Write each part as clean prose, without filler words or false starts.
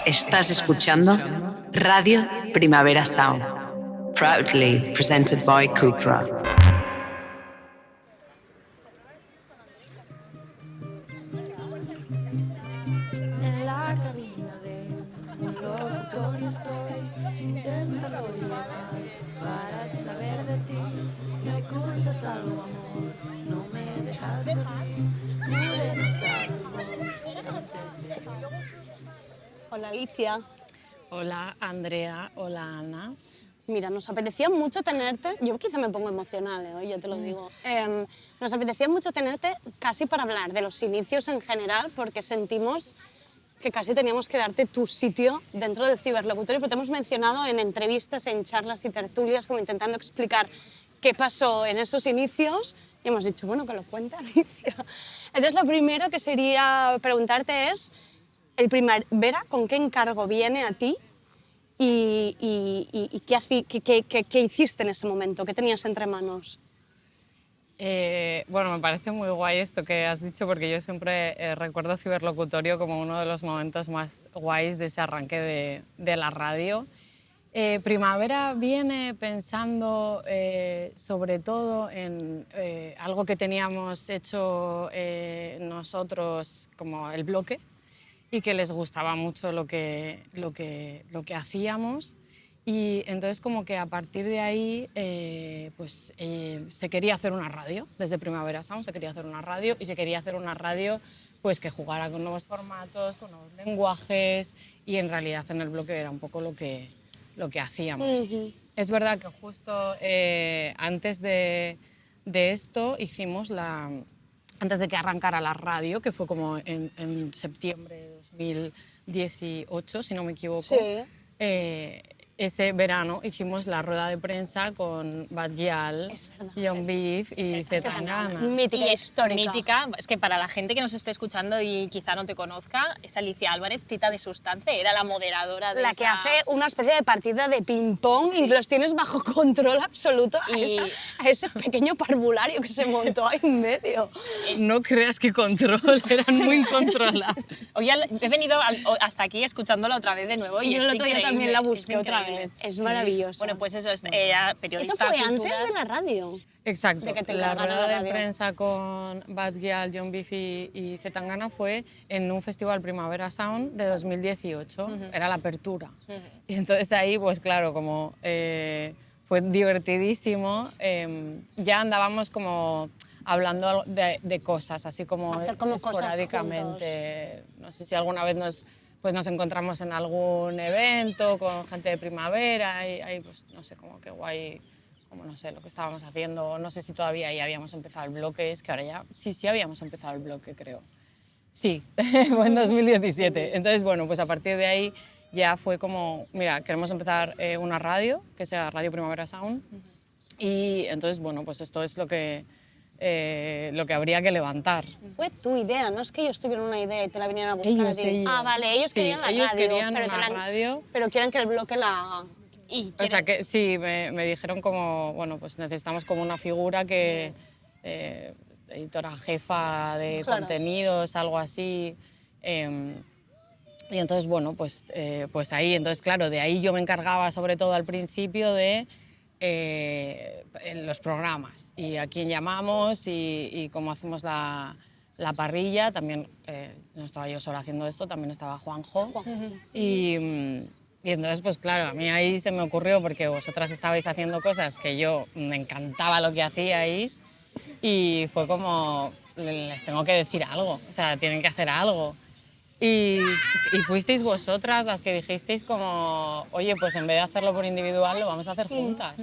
Estás escuchando Radio Primavera Sound, proudly presented by Cupra. En la cabina de un locutorio estoy, inténtalo llevar para saber de ti. Me ocultas algo, amor, no me dejas dormir. Pude notar tu voz antes de... Hola Alicia. Hola Andrea, hola Ana. Mira, nos apetecía mucho tenerte, yo quizá me pongo emocional, hoy ya te lo digo. Nos apetecía mucho tenerte casi para hablar de los inicios en general, porque sentimos que casi teníamos que darte tu sitio dentro del ciberlocutorio, pero te hemos mencionado en entrevistas, en charlas y tertulias, como intentando explicar qué pasó en esos inicios, y hemos dicho, bueno, que lo cuente Alicia. Entonces, lo primero que sería preguntarte es, el Primavera, ¿con qué encargo viene a ti? ¿Y qué hiciste en ese momento? ¿Qué tenías entre manos? Bueno, me parece muy guay esto que has dicho porque yo siempre recuerdo Ciberlocutorio como uno de los momentos más guays de ese arranque de la radio. Primavera viene pensando sobre todo en algo que teníamos hecho nosotros como el bloque y que les gustaba mucho lo que hacíamos. Y entonces como que a partir de ahí se quería hacer una radio, desde Primavera Sound se quería hacer una radio y se quería hacer una radio pues que jugara con nuevos formatos, con nuevos lenguajes y en realidad en el bloque era un poco lo que hacíamos. Es verdad que justo antes de esto hicimos antes de que arrancara la radio, que fue como en septiembre de 2018, si no me equivoco, Sí. ese verano hicimos la rueda de prensa con Batgyal, John Beef y Zetangana. Mítica, histórica. Mítica, es que para la gente que nos esté escuchando y quizá no te conozca, es Alicia Álvarez, Tita de Sustance, era la moderadora de la que hace una especie de partida de ping-pong y los tienes bajo control absoluto a ese pequeño parvulario que se montó ahí en medio. No creas que control, eran muy incontrolados. Hoy he venido hasta aquí escuchándola otra vez de nuevo y yo es el otro día increíble, también la busqué es otra increíble. vez. Es maravilloso. Bueno, pues eso, era periodista. Eso fue cultural. antes de la radio. Exacto, De que te la encargaran rueda la de radio. prensa con Batgyal, John Beef y Zetangana fue en un festival Primavera Sound de 2018, era la apertura. Y entonces ahí, pues claro, como fue divertidísimo, ya andábamos como hablando de cosas, así como Hacer como cosas esporádicamente. No sé si alguna vez nos encontramos en algún evento con gente de Primavera y ahí, pues no sé, como qué guay, como no sé lo que estábamos haciendo, no sé si todavía ya habíamos empezado el bloque, es que ahora ya, sí habíamos empezado el bloque, creo. Sí, fue en 2017. Entonces, bueno, pues a partir de ahí ya fue como, mira, queremos empezar una radio, que sea Radio Primavera Sound, y entonces, bueno, pues esto es lo que habría que levantar. Fue tu idea, no es que ellos tuvieran una idea y te la vinieran a buscar. Ellos. Ah, vale, ellos Sí, querían la ellos radio. querían pero una radio. Pero quieren que el bloque la... O sea que sí, me dijeron como, bueno, pues necesitamos como una figura que, editora jefa de contenidos, algo así. Y entonces, bueno, pues ahí, entonces claro, de ahí yo me encargaba sobre todo al principio de en los programas y a quién llamamos y cómo hacemos la parrilla. También no estaba yo sola haciendo esto, también estaba Juanjo. Y entonces, pues claro, a mí ahí se me ocurrió porque vosotras estabais haciendo cosas que yo me encantaba lo que hacíais y fue como, les tengo que decir algo, o sea, tienen que hacer algo. Y fuisteis vosotras las que dijisteis como, oye, pues en vez de hacerlo por individual, lo vamos a hacer juntas.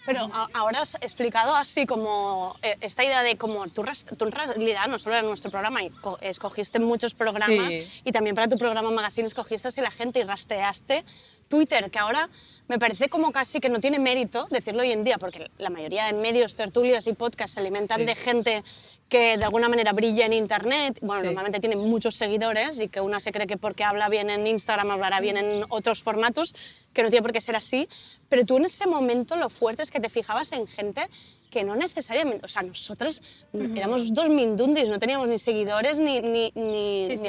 Pero ahora has explicado así como esta idea de cómo tú en realidad no solo en nuestro programa escogiste muchos programas y también para tu programa Magazine escogiste así la gente y rastreaste Twitter, que ahora me parece como casi que no tiene mérito decirlo hoy en día, porque la mayoría de medios, tertulias y podcasts se alimentan de gente que de alguna manera brilla en Internet, bueno, normalmente tiene muchos seguidores y que una se cree que porque habla bien en Instagram hablará bien en otros formatos, que no tiene por qué ser así, pero tú en ese momento lo fuerte es que te fijabas en gente que no necesariamente, o sea, nosotras éramos dos mindundis, no teníamos ni seguidores ni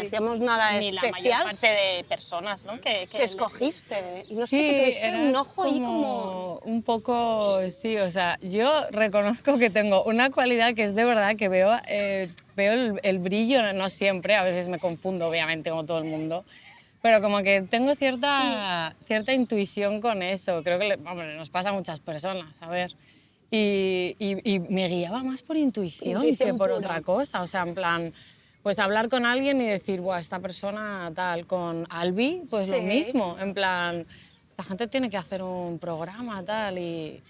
hacíamos nada Ni la mayor especial. parte de personas, ¿no? Que escogiste. Y no sé, Sí, que tuviste era un ojo ahí como... un poco, sí, o sea, yo reconozco que tengo una cualidad que es de verdad que veo el brillo, no siempre, a veces me confundo, obviamente, como todo el mundo, pero como que tengo cierta intuición con eso, creo que hombre, nos pasa a muchas personas, a ver. Y me guiaba más por intuición que Intuición por pura. otra cosa, o sea, en plan, pues hablar con alguien y decir, Buah, esta persona tal, con Albi, pues lo Sí. mismo, en plan, esta gente tiene que hacer un programa tal, y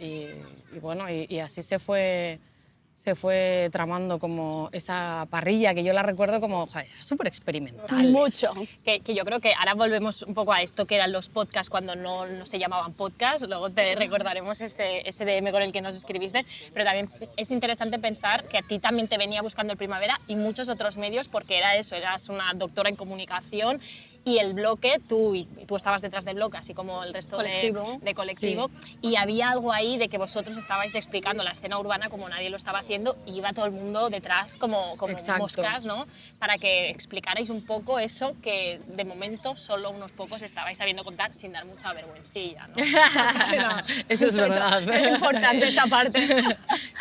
bueno, y así se fue tramando como esa parrilla que yo la recuerdo como joder, súper experimental. Mucho. Que yo creo que ahora volvemos un poco a esto que eran los podcasts cuando no se llamaban podcasts, luego te recordaremos ese DM con el que nos escribiste, pero también es interesante pensar que a ti también te venía buscando el Primavera y muchos otros medios porque era eso, eras una doctora en comunicación y el bloque, tú estabas detrás del bloque, así como el resto de colectivo, y había algo ahí de que vosotros estabais explicando la escena urbana como nadie lo estaba haciendo y iba todo el mundo detrás como Exacto. moscas, ¿no? Para que explicarais un poco eso que de momento solo unos pocos estabais sabiendo contar sin dar mucha vergüencilla, ¿no? Eso es verdad. Es importante esa parte.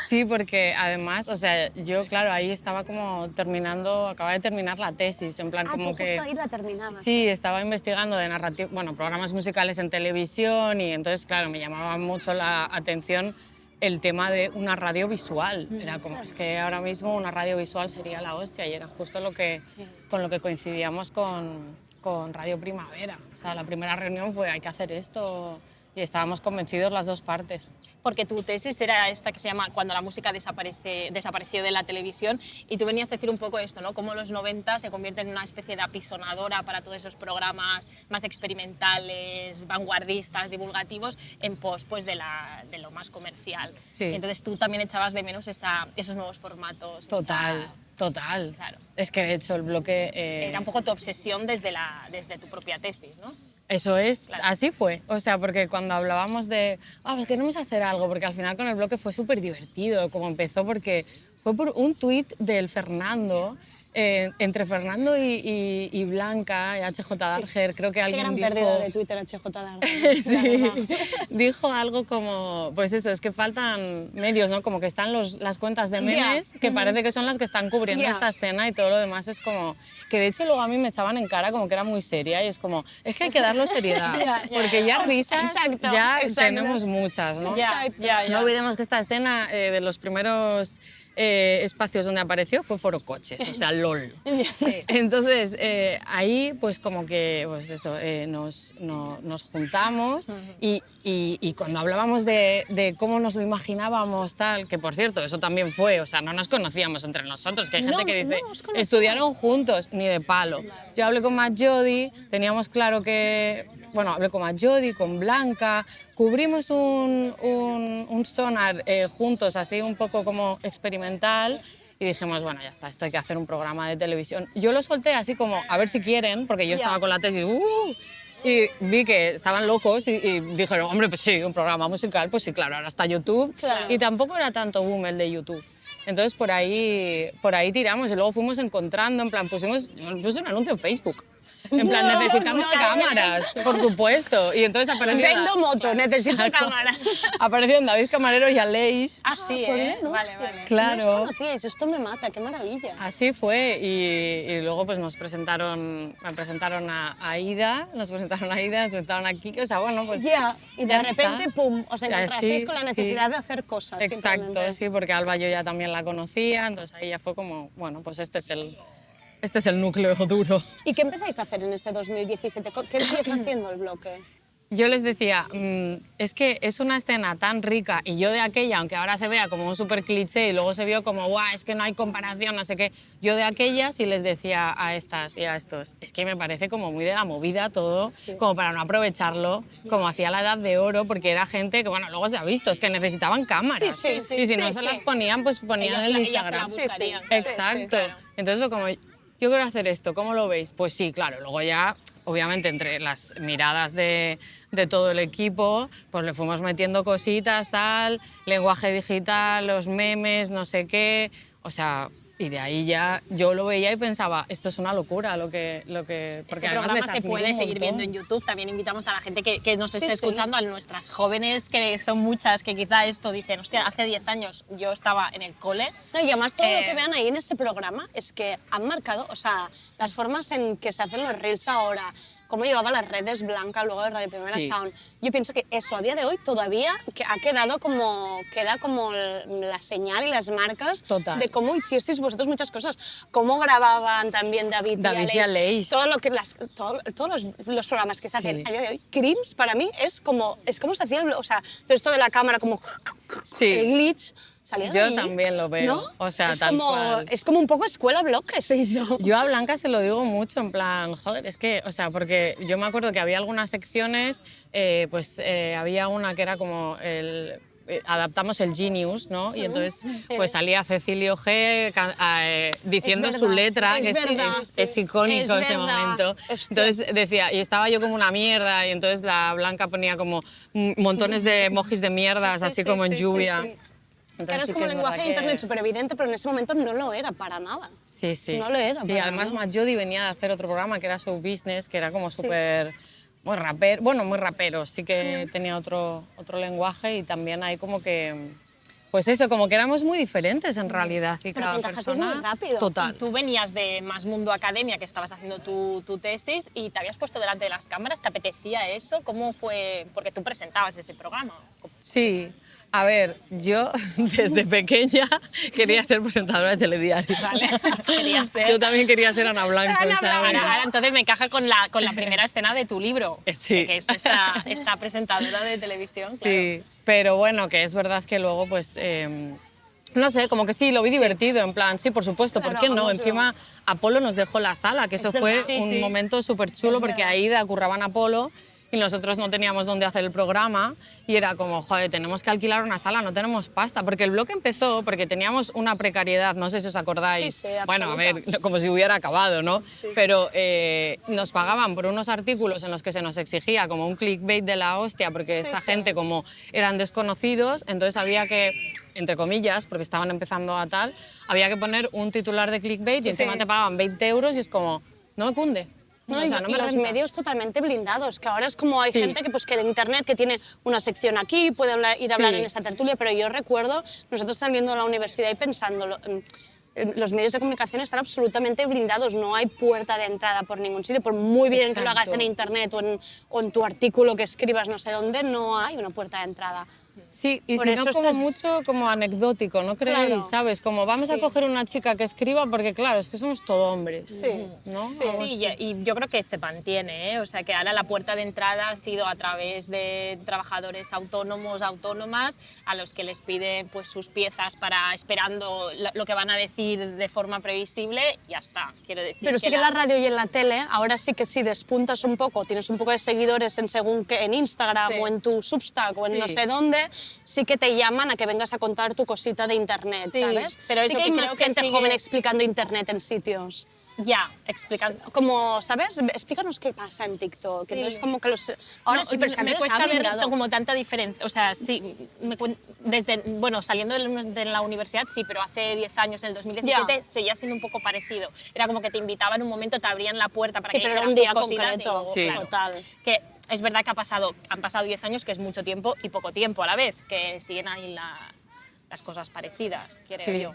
Sí, porque además, o sea, yo, claro, ahí estaba como acababa de terminar la tesis, en plan como tú que... justo ahí la terminabas. Sí, estaba investigando de narrativa, bueno, programas musicales en televisión y entonces, claro, me llamaba mucho la atención el tema de una radio visual. Era como, es que ahora mismo una radio visual sería la hostia y era justo con lo que coincidíamos con Radio Primavera. O sea, la primera reunión fue, hay que hacer esto y estábamos convencidos las dos partes. Porque tu tesis era esta que se llama Cuando la música desapareció de la televisión y tú venías a decir un poco esto, ¿no? Cómo los 90 se convierten en una especie de apisonadora para todos esos programas más experimentales, vanguardistas, divulgativos, en pos pues, de lo más comercial. Sí. Entonces tú también echabas de menos esos nuevos formatos. Total. Claro. Es que de hecho el bloque... Era un poco tu obsesión desde tu propia tesis, ¿no? Eso es, Claro. así fue. O sea, porque cuando hablábamos de, pues queremos hacer algo, porque al final con el bloque fue súper divertido, como empezó, porque fue por un tuit del Fernando, entre Fernando y Blanca y HJ Darger, creo que Qué alguien gran dijo... pérdida de Twitter HJ Darger. Sí, dijo algo como, pues eso, es que faltan medios, ¿no? Como que están las cuentas de memes, que parece que son las que están cubriendo esta escena y todo lo demás es como... Que de hecho luego a mí me echaban en cara como que era muy seria y es como, es que hay que darle seriedad, porque ya risas tenemos muchas, ¿no? No olvidemos que esta escena de los primeros espacios donde apareció fue Foro Coches, o sea, LOL. Entonces, ahí pues como que pues eso, nos juntamos y cuando hablábamos de cómo nos lo imaginábamos tal, que por cierto, eso también fue, o sea, no nos conocíamos entre nosotros, que hay gente que dice, estudiaron juntos, ni de palo. Yo hablé con Matt Jody, teníamos claro que... Bueno, hablé con Matt Jody, con Blanca, cubrimos un sonar juntos, así un poco como experimental, y dijimos, bueno, ya está, esto hay que hacer un programa de televisión. Yo lo solté así como, a ver si quieren, porque yo estaba con la tesis, y vi que estaban locos y dijeron, hombre, pues sí, un programa musical, pues sí, claro, ahora está YouTube, y tampoco era tanto boom el de YouTube. Entonces por ahí tiramos y luego fuimos encontrando, en plan, puse un anuncio en Facebook. En plan, necesitamos cámaras, por supuesto. Y entonces apareció... Vendo moto, necesito cámaras. Aparecieron David Camarero y Aleix. Ah, sí, vale. Claro. No os conocíais, esto me mata, qué maravilla. Así fue. Y luego pues me presentaron a Aida, nos presentaron a Kike, o sea, bueno, pues... Y de repente, pum, os encontrasteis sí, con la necesidad de hacer cosas. Exacto, simplemente. sí, porque Alba yo ya también la conocía, entonces ahí ya fue como, bueno, pues este es el núcleo duro. ¿Y qué empezáis a hacer en ese 2017? ¿Qué empieza haciendo el bloque? Yo les decía, es que es una escena tan rica y yo de aquella, aunque ahora se vea como un súper cliché y luego se vio como, guau, es que no hay comparación, no sé qué, yo de aquellas y les decía a estas y a estos, es que me parece como muy de la movida todo, como para no aprovecharlo, como hacía la Edad de Oro, porque era gente que, bueno, luego se ha visto, es que necesitaban cámaras. Sí, y si no se las ponían, pues ponían el Instagram. buscarían. Exacto. claro. Entonces fue como, yo quiero hacer esto, ¿cómo lo veis? Pues sí, claro, luego ya obviamente entre las miradas de todo el equipo, pues le fuimos metiendo cositas, tal, lenguaje digital, los memes, no sé qué, o sea, y de ahí ya yo lo veía y pensaba, esto es una locura lo que porque Este además programa les se admiro puede un seguir viendo montón. en YouTube. También invitamos a la gente que nos esté sí. escuchando, a nuestras jóvenes, que son muchas, que quizá esto dicen, hostia, hace 10 años yo estaba en el cole. No, y además todo lo que Eh, vean ahí en ese programa es que han marcado, o sea, las formas en que se hacen los reels ahora, cómo llevaba las redes Blanca luego de Radio Primavera Sí. Sound. Yo pienso que eso a día de hoy todavía ha quedado como, queda como la señal y las marcas Total. de cómo hicisteis vosotros muchas cosas. Cómo grababan también David y Aleix. Todo lo que todos los programas que se hacen Sí. a día de hoy. Crims para mí es como se hacía, o sea, todo esto de la cámara como Sí. el glitch. Salía de Yo ahí, también lo veo, ¿no? o sea, es tal como, cual. Es como un poco escuela bloque se hizo. Yo a Blanca se lo digo mucho, en plan, joder, es que, o sea, porque yo me acuerdo que había algunas secciones, había una que era como adaptamos el Genius, ¿no? Y entonces pues salía Cecilio G diciendo su verdad, letra, es que verdad, es icónico es ese verdad. momento. Hostia. Entonces decía, y estaba yo como una mierda, y entonces la Blanca ponía como montones de emojis de mierdas, así como en lluvia. Sí. Entonces Claro, es sí como que lenguaje verdad de internet que- súper evidente, pero en ese momento no lo era para nada. Sí, sí. No lo era Sí, para además nada. Matt Jody venía de hacer otro programa que era Show Business, que era como súper... Muy rapero, bueno, muy rapero, sí que tenía otro lenguaje y también hay como que... Pues eso, como que éramos muy diferentes en realidad y Pero cada te encajasteis persona... muy rápido. Total. Y tú venías de Más Mundo Academia, que estabas haciendo tu tesis, y te habías puesto delante de las cámaras. ¿Te apetecía eso? ¿Cómo fue? Porque tú presentabas ese programa. Sí, a ver, yo desde pequeña quería ser presentadora de telediario. Vale, quería ser. Yo también quería ser Ana Blanco, Ana ¿sabes? Blanco. Ahora, entonces me encaja con la primera escena de tu libro, Sí. que es esta presentadora de televisión. Sí, pero bueno, que es verdad que luego, pues, no sé, como que sí, lo vi divertido, en plan, sí, por supuesto, ¿por Claro, qué no? hagámoslo. Encima, Apolo nos dejó la sala, que eso verdad. fue Sí, un sí. momento súper chulo, porque verdad. ahí curraban Apolo y nosotros no teníamos dónde hacer el programa y era como, joder, tenemos que alquilar una sala, no tenemos pasta, porque el bloque empezó porque teníamos una precariedad, no sé si os acordáis. Sí, bueno, a absoluta. ver, como si hubiera acabado, ¿no? Pero nos pagaban por unos artículos en los que se nos exigía como un clickbait de la hostia, porque Sí, esta sí. gente como eran desconocidos, entonces había que, entre comillas, porque estaban empezando a tal, había que poner un titular de clickbait y encima Sí. te pagaban 20 euros y es como, no me cunde. No, O sea, no y me los renta. medios totalmente blindados, que ahora es como hay Sí. gente que, pues, que en internet que tiene una sección aquí, puede ir a hablar Sí. en esa tertulia, pero yo recuerdo nosotros saliendo de la universidad y pensando, los medios de comunicación están absolutamente blindados, no hay puerta de entrada por ningún sitio, por muy bien que lo hagas en Exacto. internet o en tu artículo que escribas no sé dónde, no hay una puerta de entrada. Sí, y Por si eso no como estás- mucho como anecdótico, ¿no creéis? Claro. ¿Sabes? Como vamos a Sí. coger una chica que escriba porque claro, es que somos todo hombres. Sí. ¿No? Sí. Algo Sí, así. y yo creo que se mantiene, ¿eh? O sea, que ahora la puerta de entrada ha sido a través de trabajadores autónomos, autónomas, a los que les piden pues, sus piezas para esperando lo que van a decir de forma previsible, y ya está, quiero decir. Pero sí que en la radio y en la tele, ahora sí que si despuntas un poco, tienes un poco de seguidores en según que en Instagram Sí. o en tu Substack o en Sí. no sé dónde, sí que te llaman a que vengas a contar tu cosita de internet, Sí, ¿sabes? pero sí eso que hay que más creo que gente sigue- joven explicando internet en sitios. Ya, explicando. Como, ¿sabes? Explícanos qué pasa en TikTok. Sí. Entonces, como que los... Ahora No, sí, pero es que me antes cuesta estaba ver blindado. como tanta diferencia. O sea, sí, desde, bueno, saliendo de la universidad, sí, pero hace 10 años, en el 2017, Ya. seguía siendo un poco parecido. Era como que te invitaban un momento, te abrían la puerta para Sí, que pero era dijeras un día tus cositas y concreto. luego, Sí. claro, Total. que es verdad que han pasado 10 años, que es mucho tiempo y poco tiempo a la vez, que siguen ahí las cosas parecidas, creo Sí. yo.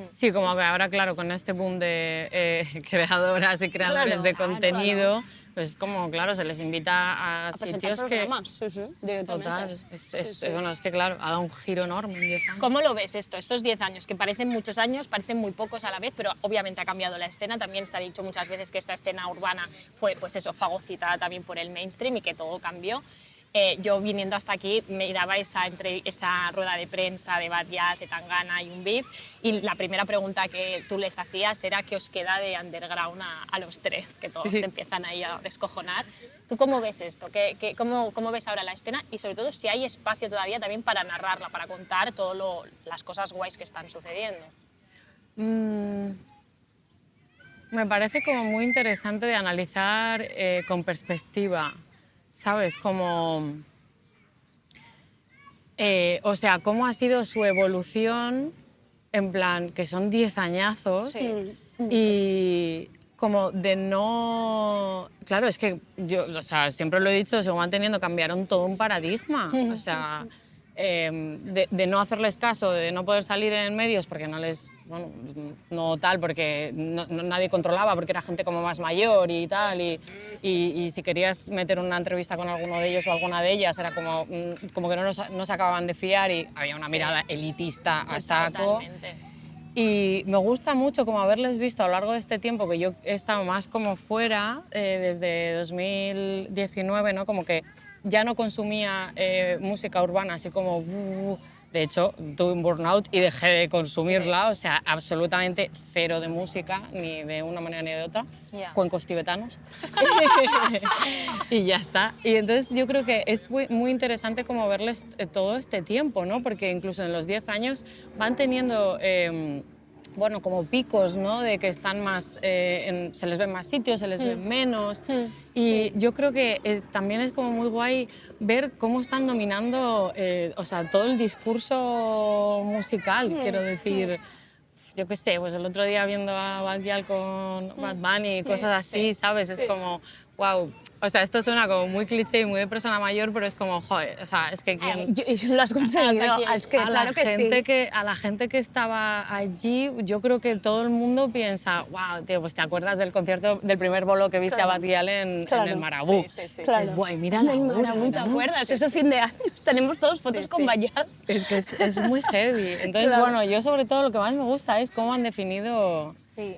Sí, como que ahora, claro, con este boom de creadoras y creadores Claro, de claro, contenido, pues como, claro, se les invita a, A presentar sitios que... programas, sí, sí, directamente. Total, bueno, es que claro, ha dado un giro enorme en 10 años. ¿Cómo lo ves esto, estos 10 años, que parecen muchos años, parecen muy pocos a la vez, pero obviamente ha cambiado la escena? También se ha dicho muchas veces que esta escena urbana fue, pues eso, fagocitada también por el mainstream y que todo cambió. Yo viniendo hasta aquí me daba esa rueda de prensa de Bad Jazz, de Tangana y un beef, y la primera pregunta que tú les hacías era qué os queda de underground a los tres, que todos Sí. se empiezan ahí a descojonar. ¿Tú cómo ves esto? ¿Cómo ves ahora la escena? Y sobre todo si hay espacio todavía también para narrarla, para contar todas las cosas guays que están sucediendo. me parece como muy interesante de analizar con perspectiva, ¿sabes? Como, o sea, cómo ha sido su evolución, en plan, que son 10 añazos, Sí. y como de no... Claro, es que yo, o sea, siempre lo he dicho, según van teniendo, cambiaron todo un paradigma, o sea... de no hacerles caso, de no poder salir en medios porque no les, bueno, no tal, porque nadie controlaba, porque era gente como más mayor y tal, y si querías meter una entrevista con alguno de ellos o alguna de ellas era como, como que no se acababan de fiar y había una mirada elitista a saco. Totalmente. Y me gusta mucho como haberles visto a lo largo de este tiempo, que yo he estado más como fuera, desde 2019, ¿no? Como que ya no consumía música urbana, así como... De hecho, tuve un burnout y dejé de consumirla, o sea, absolutamente cero de música, ni de una manera ni de otra, Ya. cuencos tibetanos. Y ya está. Y entonces yo creo que es muy interesante como verles todo este tiempo, ¿no? Porque incluso en los 10 años van teniendo... bueno, como picos, ¿no? De que están más, se les ven más sitios, se les ven menos. Y yo creo que también es como muy guay ver cómo están dominando, o sea, todo el discurso musical, quiero decir. Yo qué sé, pues el otro día viendo a Bad Gyal con Bad Bunny y cosas así, ¿sabes? Es como, wow. O sea, esto suena como muy cliché y muy de persona mayor, pero es como, joder, o sea, es que Lo has conseguido. Hasta aquí. Es que a claro la que gente sí. a la gente que estaba allí, yo creo que todo el mundo piensa, wow, tío, pues te acuerdas del concierto, del primer bolo que viste a Bad Gyal en el Marabú. Sí, sí, sí. Claro. Es guay, mira En la el hora, Marabú, ¿te ¿no? acuerdas? Ese fin de año. Tenemos todos fotos con Bayal. Es que es muy heavy. Entonces, Claro. bueno, yo sobre todo lo que más me gusta es cómo han definido Sí.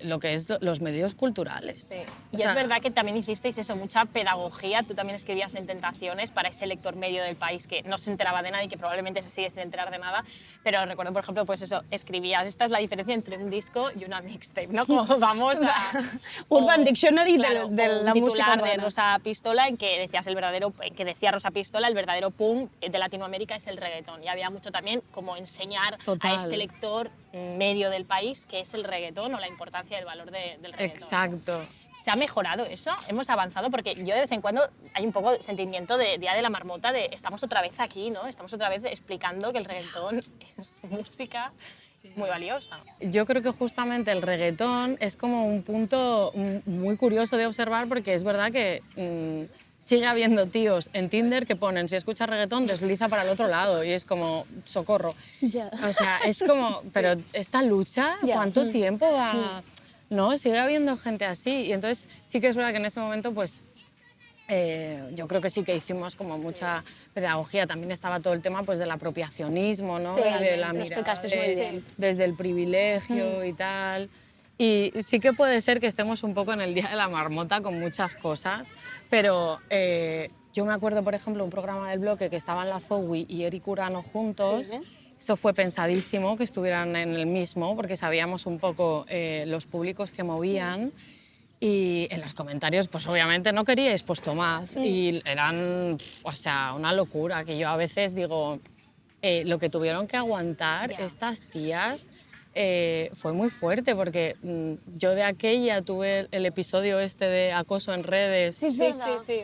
lo que es los medios culturales. Sí. O Y sea, es verdad que también hicisteis eso, mucha pedagogía. Tú también escribías en Tentaciones para ese lector medio del país que no se enteraba de nada y que probablemente se sigue sin enterar de nada. Pero recuerdo, por ejemplo, pues eso, escribías, esta es la diferencia entre un disco y una mixtape, ¿no? Como vamos a... Urban o, Dictionary claro, de o un la música titular de urbana. Rosa Pistola en que decías en que decía Rosa Pistola, el verdadero punk de Latinoamérica es el reggaetón. Y había mucho también como enseñar Total. a este lector medio del país qué es el reggaetón o la importancia del valor del reggaetón. exacto. ¿Se ha mejorado eso? ¿Hemos avanzado? Porque yo de vez en cuando hay un poco de sentimiento de Día de la Marmota, de estamos otra vez aquí, ¿no? Estamos otra vez explicando que el reggaetón es música muy valiosa. Yo creo que justamente el reggaetón es como un punto muy curioso de observar porque es verdad que sigue habiendo tíos en Tinder que ponen si escuchas reggaetón desliza para el otro lado y es como socorro. Ya. O sea, es como, pero esta lucha, Ya. ¿cuánto tiempo va? No, sigue habiendo gente así y entonces sí que es verdad que en ese momento pues yo creo que sí que hicimos como mucha pedagogía. También estaba todo el tema pues, del apropiacionismo, ¿no? Sí, Y de la lo mirada explicasteis muy bien. desde el privilegio y tal. Y sí que puede ser que estemos un poco en el Día de la Marmota con muchas cosas, pero yo me acuerdo, por ejemplo, un programa del bloque que estaban la Zoe y Eric Urano juntos. Sí. Eso fue pensadísimo, que estuvieran en el mismo, porque sabíamos un poco los públicos que movían. Y en los comentarios, pues obviamente no queríais pues Tomás. Y eran, o sea, una locura, que yo a veces digo, lo que tuvieron que aguantar Ya. estas tías fue muy fuerte, porque yo de aquella tuve el episodio este de acoso en redes, Sí, Sí, sí, sí.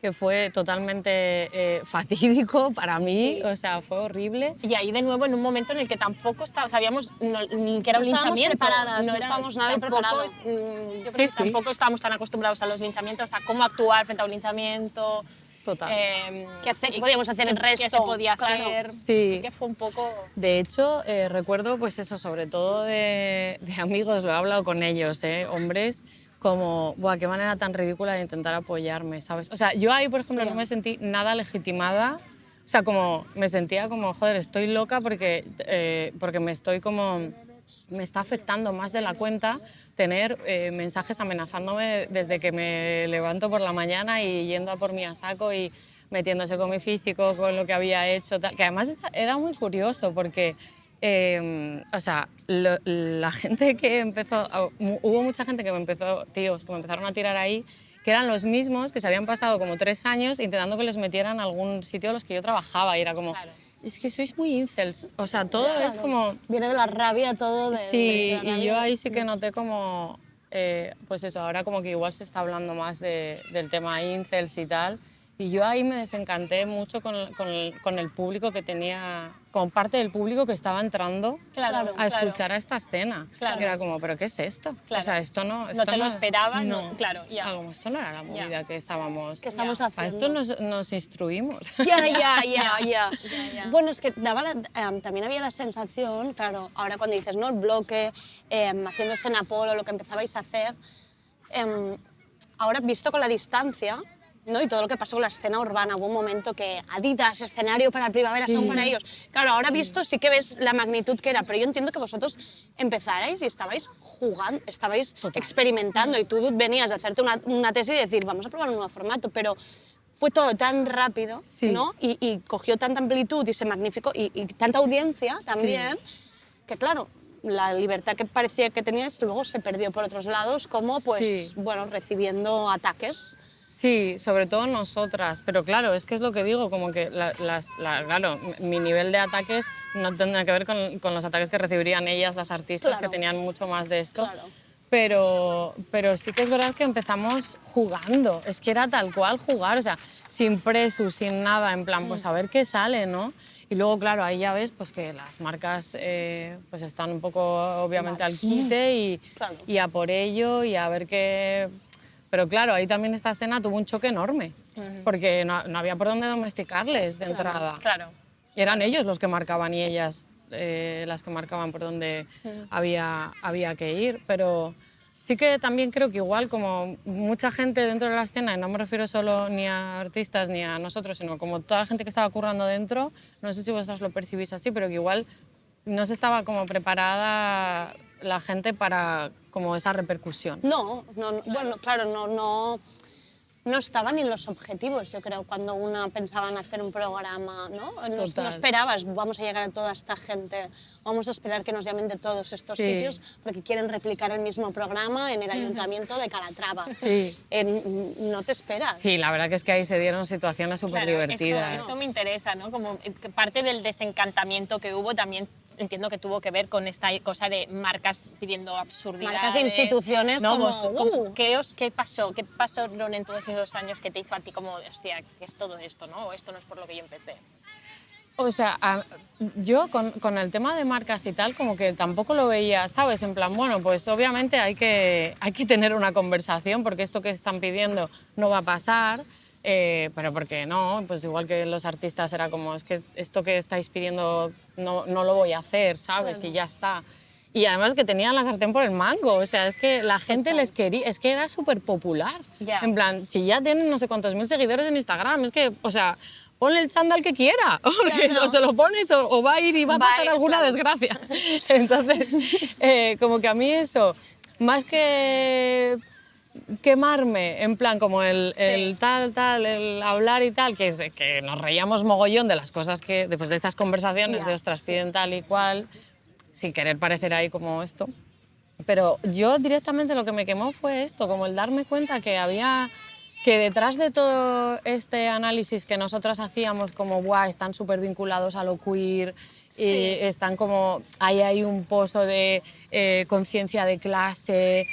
que fue totalmente fatídico para mí, Sí. o sea, fue horrible. Y ahí de nuevo en un momento en el que tampoco sabíamos ni que era No un estábamos linchamiento. preparadas, no estábamos nada tampoco preparados. Yo creo Sí, que sí. tampoco estábamos tan acostumbrados a los linchamientos, a cómo actuar frente a un linchamiento. Total. ¿Qué podíamos hacer el resto? ¿Qué se podía Claro. hacer? Sí. Sí que fue un poco... De hecho, recuerdo, pues eso, sobre todo de amigos, lo he hablado con ellos, hombres, como, buah, qué manera tan ridícula de intentar apoyarme, ¿sabes? O sea, yo ahí, por ejemplo, no me sentí nada legitimada, o sea, como me sentía como, joder, estoy loca porque me estoy como... Me está afectando más de la cuenta tener mensajes amenazándome desde que me levanto por la mañana y yendo a por mí a saco y metiéndose con mi físico, con lo que había hecho, tal. Que además era muy curioso porque, o sea, la gente que empezó, hubo mucha gente que me empezó, tíos, que me empezaron a tirar ahí, que eran los mismos que se habían pasado como 3 años intentando que les metieran a algún sitio a los que yo trabajaba y era como... Claro. Es que sois muy incels, o sea, todo es como... Viene de la rabia todo de... Sí, de la y yo rabia. ahí sí que noté como, pues eso, ahora como que igual se está hablando más del tema incels y tal, y yo ahí me desencanté mucho con el público que tenía, con parte del público que estaba entrando Claro, a escuchar a esta escena. Claro. Y era como, ¿pero qué es esto? Claro. O sea, esto no... No Esto te lo esperabas, no, no, claro, ya. Algo, esto no era la movida que estábamos... ¿Qué estamos Ya. Para haciendo? esto nos instruimos. Ya. ya. Bueno, es que también había la sensación, claro, ahora cuando dices, ¿no? El bloque, haciéndose en Apolo, lo que empezabais a hacer, ahora visto con la distancia, ¿no? Y todo lo que pasó con la escena urbana, hubo un momento que Adidas, escenario para el Primavera Sí. Sound para ellos. Claro, ahora visto sí que ves la magnitud que era, pero yo entiendo que vosotros empezarais y estabais jugando, estabais experimentando y tú venías de hacerte una tesis y decir, vamos a probar un nuevo formato, pero fue todo tan rápido, Sí. ¿no? Y cogió tanta amplitud y se magnificó y tanta audiencia también, que claro, la libertad que parecía que tenías luego se perdió por otros lados, como pues, Sí. bueno, recibiendo ataques. Sí, sobre todo nosotras, pero claro, es que es lo que digo, como que claro, mi nivel de ataques no tendrá que ver con los ataques que recibirían ellas, las artistas, Claro. que tenían mucho más de esto. Claro. Pero sí que es verdad que empezamos jugando, es que era tal cual jugar, o sea, sin presus, sin nada, en plan, pues a ver qué sale, ¿no? Y luego, claro, ahí ya ves pues que las marcas pues están un poco, obviamente, al quite Claro. y a por ello y a ver qué... Pero claro, ahí también esta escena tuvo un choque enorme, porque no había por dónde domesticarles de entrada. Claro. Eran ellos los que marcaban y ellas las que marcaban por dónde había que ir, pero sí que también creo que igual como mucha gente dentro de la escena, y no me refiero solo ni a artistas ni a nosotros, sino como toda la gente que estaba currando dentro, no sé si vosotros lo percibís así, pero que igual no se estaba como preparada la gente para como esa repercusión. No, bueno, claro, no estaban ni en los objetivos, yo creo, cuando una pensaba en hacer un programa, ¿no? No Total. esperabas, vamos a llegar a toda esta gente, vamos a esperar que nos llamen de todos estos Sí. sitios porque quieren replicar el mismo programa en el ayuntamiento de Calatrava. Sí. No te esperas. Sí, la verdad que es que ahí se dieron situaciones súper Claro, divertidas. esto me interesa, ¿no? Como que parte del desencantamiento que hubo también entiendo que tuvo que ver con esta cosa de marcas pidiendo absurdidades. Marcas e instituciones ¿no? como, ¿Qué pasó? ¿Qué pasaron en todos esos años que te hizo a ti como, hostia, ¿qué es todo esto, no? O esto no es por lo que yo empecé. O sea, yo con el tema de marcas y tal, como que tampoco lo veía, ¿sabes? En plan, bueno, pues obviamente hay que tener una conversación porque esto que están pidiendo no va a pasar, pero ¿por qué no? Pues igual que los artistas era como, es que esto que estáis pidiendo no lo voy a hacer, ¿sabes? Claro. Y ya está. Y además que tenían la sartén por el mango, o sea, es que la gente les quería, es que era súper popular. Ya. En plan, si ya tienen no sé cuántos mil seguidores en Instagram, es que, o sea, ponle el chándal que quiera, porque Claro. o se lo pones o va a ir y va a pasar alguna claro. desgracia. Entonces, como que a mí eso, más que quemarme, en plan como el tal, el hablar y tal, que nos reíamos mogollón de las cosas que, después de estas conversaciones, Sí, de ostras, piden tal y cual, sin querer parecer ahí como esto. Pero yo directamente lo que me quemó fue esto, como el darme cuenta que detrás de todo este análisis que nosotras hacíamos, como, guau, están súper vinculados a lo queer, y están como, ahí hay un pozo de conciencia de clase,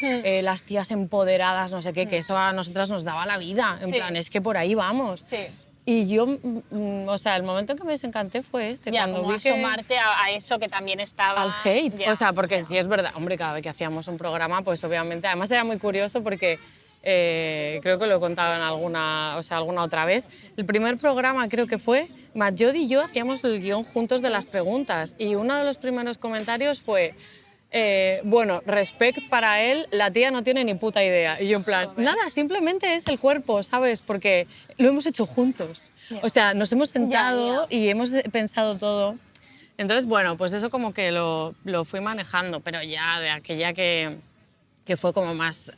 las tías empoderadas, no sé qué, que eso a nosotras nos daba la vida, en Sí. plan, es que por ahí vamos. Sí. Y yo, o sea, el momento en que me desencanté fue este, Ya, cuando como vi que... asomarte a eso que también estaba... Al hate, Ya, o sea, porque ya. sí es verdad, hombre, cada vez que hacíamos un programa, pues obviamente, además era muy curioso porque creo que lo he contado en alguna otra vez, el primer programa creo que fue, Matjodi y yo hacíamos el guión juntos de las preguntas y uno de los primeros comentarios fue, bueno, respect para él, la tía no tiene ni puta idea. Y yo en plan, nada, simplemente es el cuerpo, ¿sabes? Porque lo hemos hecho juntos. O sea, nos hemos sentado y hemos pensado todo. Entonces, bueno, pues eso como que lo fui manejando, pero ya de aquella que que fue como más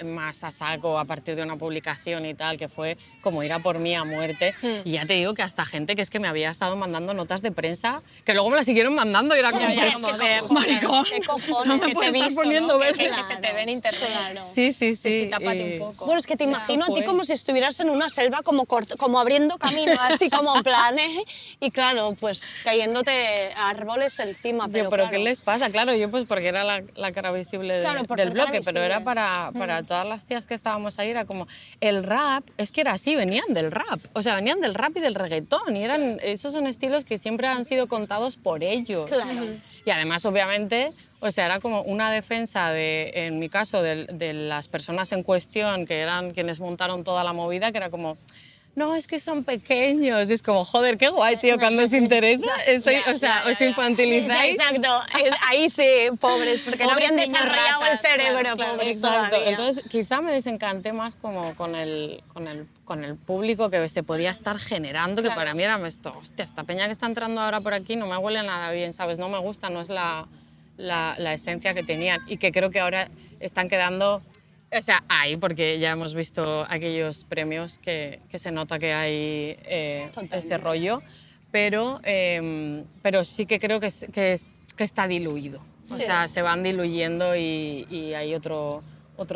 a saco a partir de una publicación y tal, que fue como ir a por mí a muerte. Y ya te digo que hasta gente que es que me había estado mandando notas de prensa, que luego me las siguieron mandando y era como, Ya, es que maricón, qué cojones, no me que te he puedes estar visto, poniendo ¿no? verde. Que se te ve en internet. Claro. Sí, sí, sí. Sí, tápate un poco. Bueno, es que te Eso imagino a ti fue. como si estuvieras en una selva como abriendo camino, así como en plan, ¿eh? Y claro, pues cayéndote árboles encima. Pero Pero ¿qué claro. les pasa? Claro, yo pues porque era la cara visible Claro, por del ser cara bloque, pero era visible. para todas las tías que estábamos ahí, era como, el rap, es que era así, venían del rap, o sea, venían del rap y del reggaetón, y esos son estilos que siempre han sido contados por ellos. Claro. Y además, obviamente, o sea, era como una defensa en mi caso, de las personas en cuestión, que eran quienes montaron toda la movida, que era como, no, es que son pequeños. Y es como, joder, qué guay, tío, cuando os interesa, os infantilizáis. Exacto, ahí sí, pobres, porque no Pobres habían niños desarrollado ratas, el cerebro, claro, claro, pobres Exacto, todavía. entonces quizá me desencanté más como con el público que se podía estar generando, que para mí era esto, hostia, esta peña que está entrando ahora por aquí no me huele nada bien, ¿sabes? No me gusta, no es la esencia que tenían y que creo que ahora están quedando, o sea, ahí, porque ya hemos visto aquellos premios que se nota que hay ese rollo, pero sí que creo que está diluido. O sea, se van diluyendo y hay otro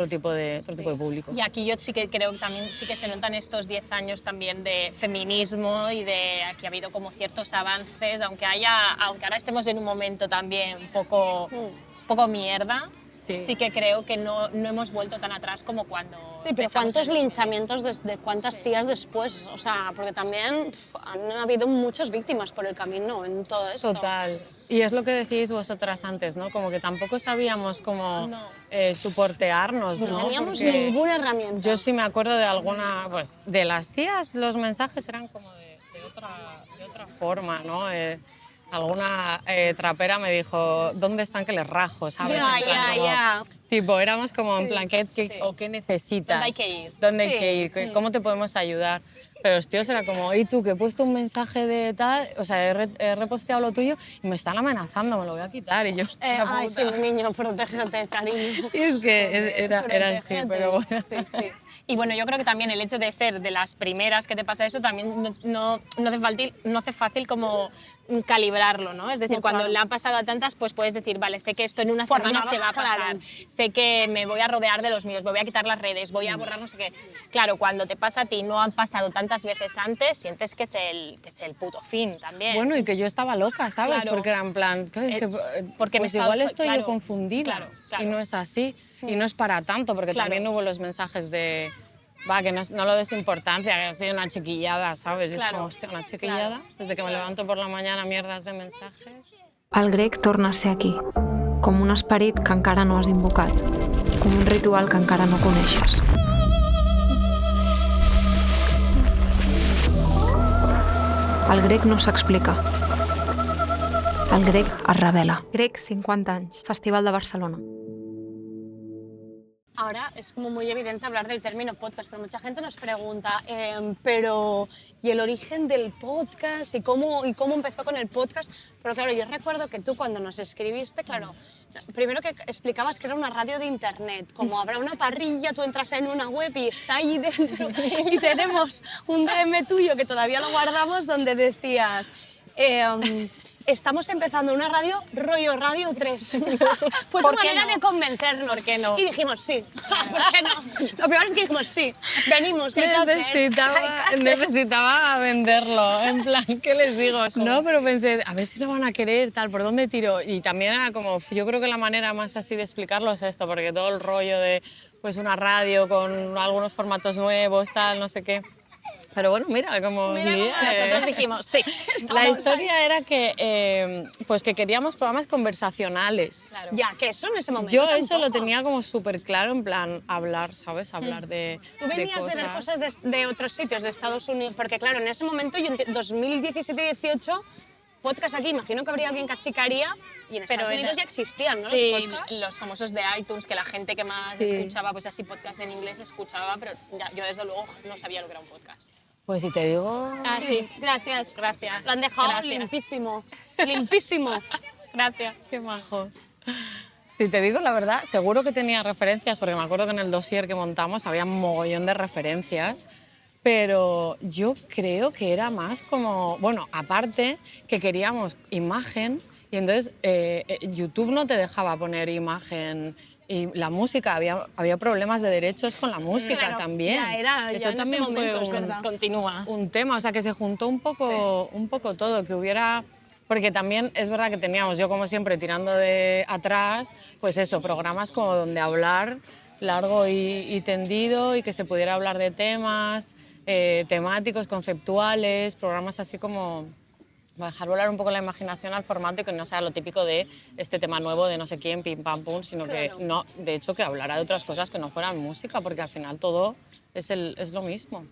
tipo de público. Y aquí yo sí que creo que también sí que se notan estos 10 años también de feminismo y de aquí ha habido como ciertos avances, aunque ahora estemos en un momento también un poco mierda, sí que creo que no hemos vuelto tan atrás como cuando... Sí, pero empezamos ¿cuántos en los linchamientos de cuántas tías después? O sea, porque también han habido muchas víctimas por el camino en todo esto. Total. Y es lo que decíais vosotras antes, ¿no? Como que tampoco sabíamos cómo soportearnos, ¿no? No teníamos Porque ninguna herramienta. yo sí me acuerdo de alguna, pues de las tías, los mensajes eran como de otra forma, ¿no? Alguna trapera me dijo, ¿dónde están que les rajo? ¿Sabes? Ya, En plan, ya, como, ya. Tipo, éramos como en plan, ¿qué necesitas? ¿Dónde hay que ir? ¿Dónde hay Sí. que ir? ¿Cómo te podemos ayudar? Pero los tíos era como, ¿y tú que he puesto un mensaje de tal? O sea, he reposteado lo tuyo y me están amenazando, me lo voy a quitar. Y yo, hostia Ay, puta. sí, niño, protégete, cariño. Y es que era así, Protégete. pero bueno. Sí, sí. Y bueno, yo creo que también el hecho de ser de las primeras que te pasa eso también no hace fácil como calibrarlo, ¿no? Es decir, No, cuando claro. le han pasado a tantas, pues puedes decir, vale, sé que esto en una Por semana nada, se va a pasar, claro. sé que me voy a rodear de los míos, me voy a quitar las redes, voy a borrar no sé qué. Claro, cuando te pasa a ti, no han pasado tantas veces antes, sientes que es el puto fin también. Bueno, y que yo estaba loca, ¿sabes? Claro. porque era en plan, claro, es que, porque me pues estaba- igual estoy claro, yo confundida claro, claro. y no es así. Y no es para tanto, porque Claro. también hubo los mensajes de, va, que no lo des importancia, que ha sido una chiquillada, ¿sabes? Y es Claro, como, hostia, una chiquillada. Desde que me levanto por la mañana, mierdas de mensajes. El grec torna a ser aquí, com un esperit que encara no has invocat, com un ritual que encara no coneixes. El grec no s'explica. El grec es revela. Grec, 50 anys, Festival de Barcelona. Ahora es como muy evidente hablar del término podcast, pero mucha gente nos pregunta, pero ¿y el origen del podcast? ¿Y cómo empezó con el podcast? Pero claro, yo recuerdo que tú cuando nos escribiste, claro, primero que explicabas que era una radio de internet, como habrá una parrilla, tú entras en una web y está ahí dentro, y tenemos un DM tuyo que todavía lo guardamos donde decías... estamos empezando una radio, rollo Radio 3. Fue tu ¿Por qué manera no? de convencernos. ¿Por qué no? Y dijimos sí. ¿Por qué no? Lo peor es que dijimos sí. Venimos, ¿qué hay que hacer? Necesitaba venderlo, en plan, ¿qué les digo? No, pero pensé, a ver si lo van a querer, tal, ¿por dónde tiro? Y también era como, yo creo que la manera más así de explicarlo es esto, porque todo el rollo de pues una radio con algunos formatos nuevos, tal, no sé qué. Pero bueno, mira cómo os lié. Nosotros dijimos, sí. La historia era que, pues que queríamos programas conversacionales. Claro. Ya, que eso en ese momento Yo eso lo tampoco. tenía como súper claro, en plan, hablar, ¿sabes? Hablar de Tú venías de ver cosas de otros sitios, de Estados Unidos, porque claro, en ese momento, yo en 2017-18, podcast aquí, imagino que habría alguien que así que haría, y en Estados Pero Unidos ya existían, ¿no? Sí, Los podcasts. los famosos de iTunes, que la gente que más Sí. escuchaba, pues así podcast en inglés escuchaba, pero yo desde luego no sabía lo que era un podcast. Pues si te digo... Ah, sí. Gracias. Gracias. Lo han dejado Gracias. limpísimo. Limpísimo. Gracias. Qué majo. Si te digo la verdad, seguro que tenía referencias, porque me acuerdo que en el dossier que montamos había un mogollón de referencias, pero yo creo que era más como, bueno, aparte que queríamos imagen y entonces YouTube no te dejaba poner imagen y la música, había problemas de derechos con la música Claro, también. ya era, ya Eso en ese también momento, fue es verdad. Continúa. un tema, o sea, que se juntó un poco todo, que hubiera... Porque también es verdad que teníamos, yo como siempre, tirando de atrás, pues eso, programas como donde hablar largo y tendido y que se pudiera hablar de temas temáticos, conceptuales, programas así como para dejar volar un poco la imaginación al formato y que no sea lo típico de este tema nuevo de no sé quién, pim, pam, pum, sino Claro. que no, de hecho, que hablara de otras cosas que no fueran música, porque al final todo es lo mismo.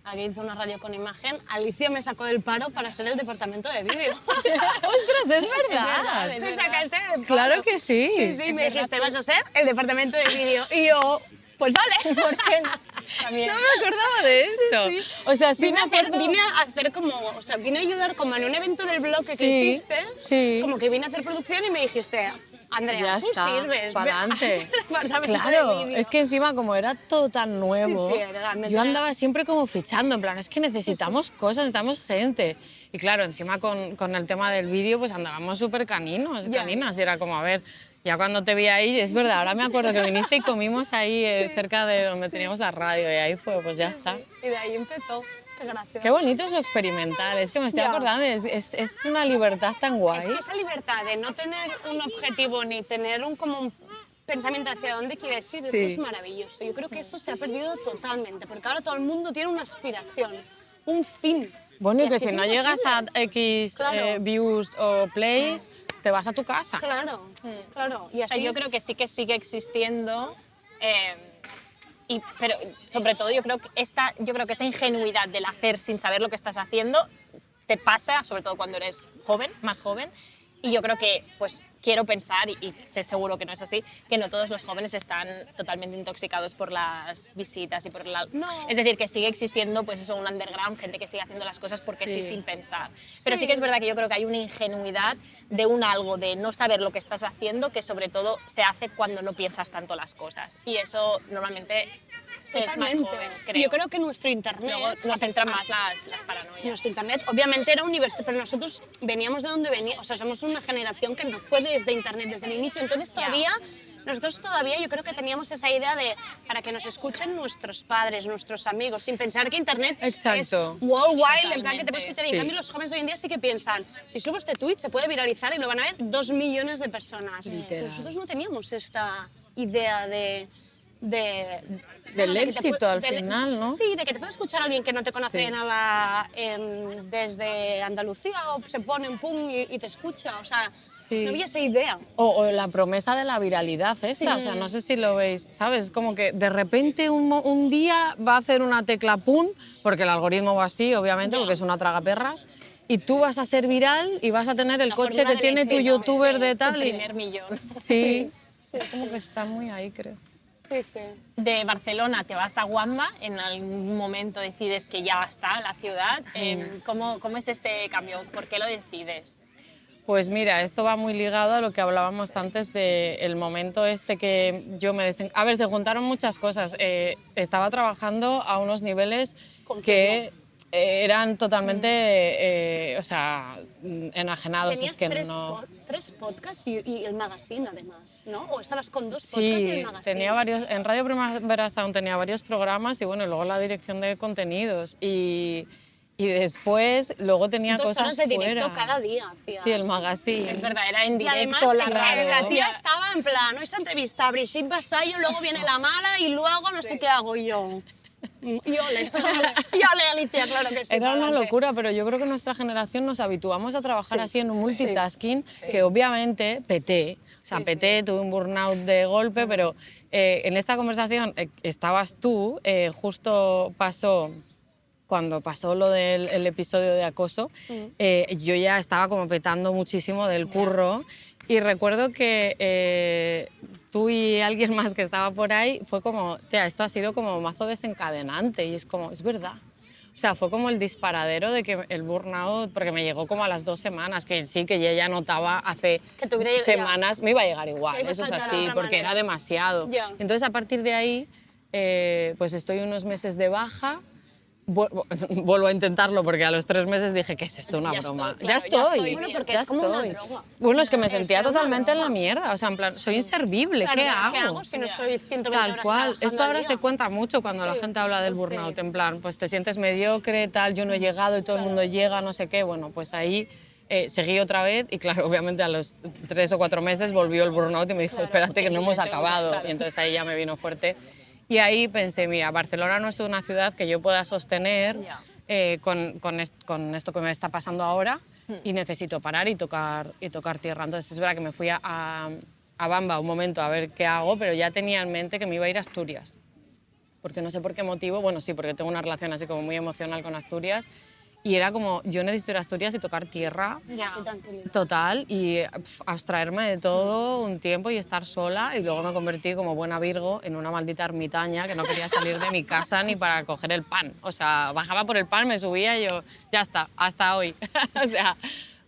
Aquí hizo una radio con imagen. Alicia me sacó del paro para ser el departamento de vídeo. ¡Ostras, es verdad! Me sacaste del paro. Claro que sí. Sí, sí, me dijiste, vas a ser el departamento de vídeo. Y yo, pues vale, ¿por qué no? También. No me acordaba de esto. Sí, sí. O sea, sí Vine me a hacer, acuerdo... vine a hacer como, o sea, vine a ayudar como en un evento del blog que Sí, hiciste. sí. Como que vine a hacer producción y me dijiste, Andrea, Ya tú está, sirves. pa'lante. Departamento Claro, de vídeo. es que encima como era todo tan nuevo, Sí, sí, realmente yo era- andaba siempre como fichando, en plan, es que necesitamos cosas, necesitamos gente. Y claro, encima con el tema del vídeo, pues andábamos súper caninos, Ya. caninas, y era como, a ver, ya cuando te vi ahí, es verdad, ahora me acuerdo que viniste y comimos ahí cerca de donde teníamos la radio, y ahí fue, pues ya está. Y de ahí empezó. Qué gracia. Qué bonito es lo experimental, es que me estoy Ya. acordando, es una libertad tan guay. Es que esa libertad de no tener un objetivo ni tener como un pensamiento hacia dónde quieres ir, Sí. eso es maravilloso. Yo creo que eso se ha perdido totalmente, porque ahora todo el mundo tiene una aspiración, un fin. Bueno, y que así si es no llegas a imposible. X Claro. views o plays, te vas a tu casa. Claro, claro. Y O sea, así yo es- creo que sí que sigue existiendo, pero sobre todo yo creo que esa ingenuidad del hacer sin saber lo que estás haciendo te pasa, sobre todo cuando eres joven, más joven. Y yo creo que, pues quiero pensar, y sé seguro que no es así, que no todos los jóvenes están totalmente intoxicados por las visitas y por la... No. Es decir, que sigue existiendo pues eso, un underground, gente que sigue haciendo las cosas porque sí, Sí. sin pensar. Pero sí que es verdad que yo creo que hay una ingenuidad de un algo, de no saber lo que estás haciendo, que sobre todo se hace cuando no piensas tanto las cosas. Y eso normalmente es más Totalmente. joven, Y creo. yo creo que nuestro internet... Luego nos entran más las paranoias. Nuestro internet obviamente era universal, pero nosotros veníamos de donde veníamos, o sea, somos una generación que no fue desde internet desde el inicio, entonces todavía, nosotros todavía yo creo que teníamos esa idea de para que nos escuchen nuestros padres, nuestros amigos, sin pensar que internet Exacto. es worldwide, en plan que te puedes escuchar. sí. En cambio los jóvenes hoy en día sí que piensan, si subo este tweet se puede viralizar y lo van a ver 2 millones de personas. Literal. Nosotros no teníamos esta idea de Del de que te éxito al del- final, ¿no? Sí, de que te puede escuchar alguien que no te conoce Sí. de nada desde Andalucía o se pone en pum y te escucha. O sea, Sí. no había esa idea. O la promesa de la viralidad esta, o sea, no sé si lo veis, ¿sabes? Como que de repente un día va a hacer una tecla pum, porque el algoritmo va así, obviamente, Ya. porque es una tragaperras, y tú vas a ser viral y vas a tener el La coche fórmula que del tiene tu éxito, youtuber sí, de Tu tal. primer millón. Sí, como que está muy ahí, creo. Sí, sí. De Barcelona te vas a Guamba, en algún momento decides que ya está la ciudad. ¿Cómo es este cambio? ¿Por qué lo decides? Pues mira, esto va muy ligado a lo que hablábamos antes del momento este que yo me A ver, se juntaron muchas cosas. Estaba trabajando a unos niveles que eran totalmente, o sea, enajenados. Tenías Es que no... tres podcasts y el magazine, además, ¿no? ¿O estabas con 2 Sí, podcasts y el magazine? tenía varios, en Radio Primavera Sound tenía varios programas y bueno, y luego la dirección de contenidos y después luego tenía 2 cosas horas de directo fuera. cada día hacías. Sí, el magazine. Es verdad, era en Y directo. además es que Claro. la tía estaba en plan, hoy se entrevista a Brigitte Vasallo, luego viene la mala y luego no sé qué hago yo. Y ole, y ole, Alicia, claro que sí. Era una pa'lante. locura, pero yo creo que nuestra generación nos habituamos a trabajar así en un multitasking que obviamente peté. O sea, peté, tuve un burnout de golpe, pero en esta conversación estabas tú, justo pasó... Cuando pasó lo del el episodio de acoso, yo ya estaba como petando muchísimo del curro y recuerdo que tú y alguien más que estaba por ahí fue como, tía, esto ha sido como mazo desencadenante y es como, es verdad. O O sea, fue como el disparadero de que el burnout, porque me llegó como a las 2 semanas, que sí, que yo ya notaba hace Que te hubiera llegado- semanas, me iba a llegar Te igual, iba a eso es saltar de así, otra porque manera. era demasiado. Ya. Entonces, a partir de ahí, pues estoy unos meses de baja, vuelvo a intentarlo porque a los 3 meses dije, ¿qué es esto? Una Ya broma. estoy, ya claro, ya estoy. estoy bien. Porque ya es como una estoy. droga. Bueno, es que me Es sentía que una totalmente en la droga. mierda. O sea, en plan, soy inservible. Claro, ¿Qué hago? ¿Qué hago si no estoy 120 Tal horas cual. trabajando Esto al ahora día? se cuenta mucho cuando la Sí, gente habla del sí. burnout. En plan, pues te sientes mediocre, tal, yo no he llegado y todo el mundo llega, no sé qué. Bueno, pues ahí seguí otra vez y claro, obviamente a los 3 o 4 meses volvió el burnout y me dijo, espérate que no hemos acabado. Y entonces ahí ya me vino fuerte. Y ahí pensé, mira, Barcelona no es una ciudad que yo pueda sostener con esto que me está pasando ahora y necesito parar y tocar tierra. Entonces es verdad que me fui a Bamba un momento a ver qué hago, pero ya tenía en mente que me iba a ir a Asturias. Porque no sé por qué motivo, bueno, sí, porque tengo una relación así como muy emocional con Asturias. Y era como, yo necesito ir a Asturias y tocar tierra Sí, tranquilidad. total y abstraerme de todo un tiempo y estar sola. Y luego me convertí como buena Virgo en una maldita ermitaña que no quería salir de mi casa ni para coger el pan. O sea, bajaba por el pan, me subía y yo, ya está, hasta hoy. O sea,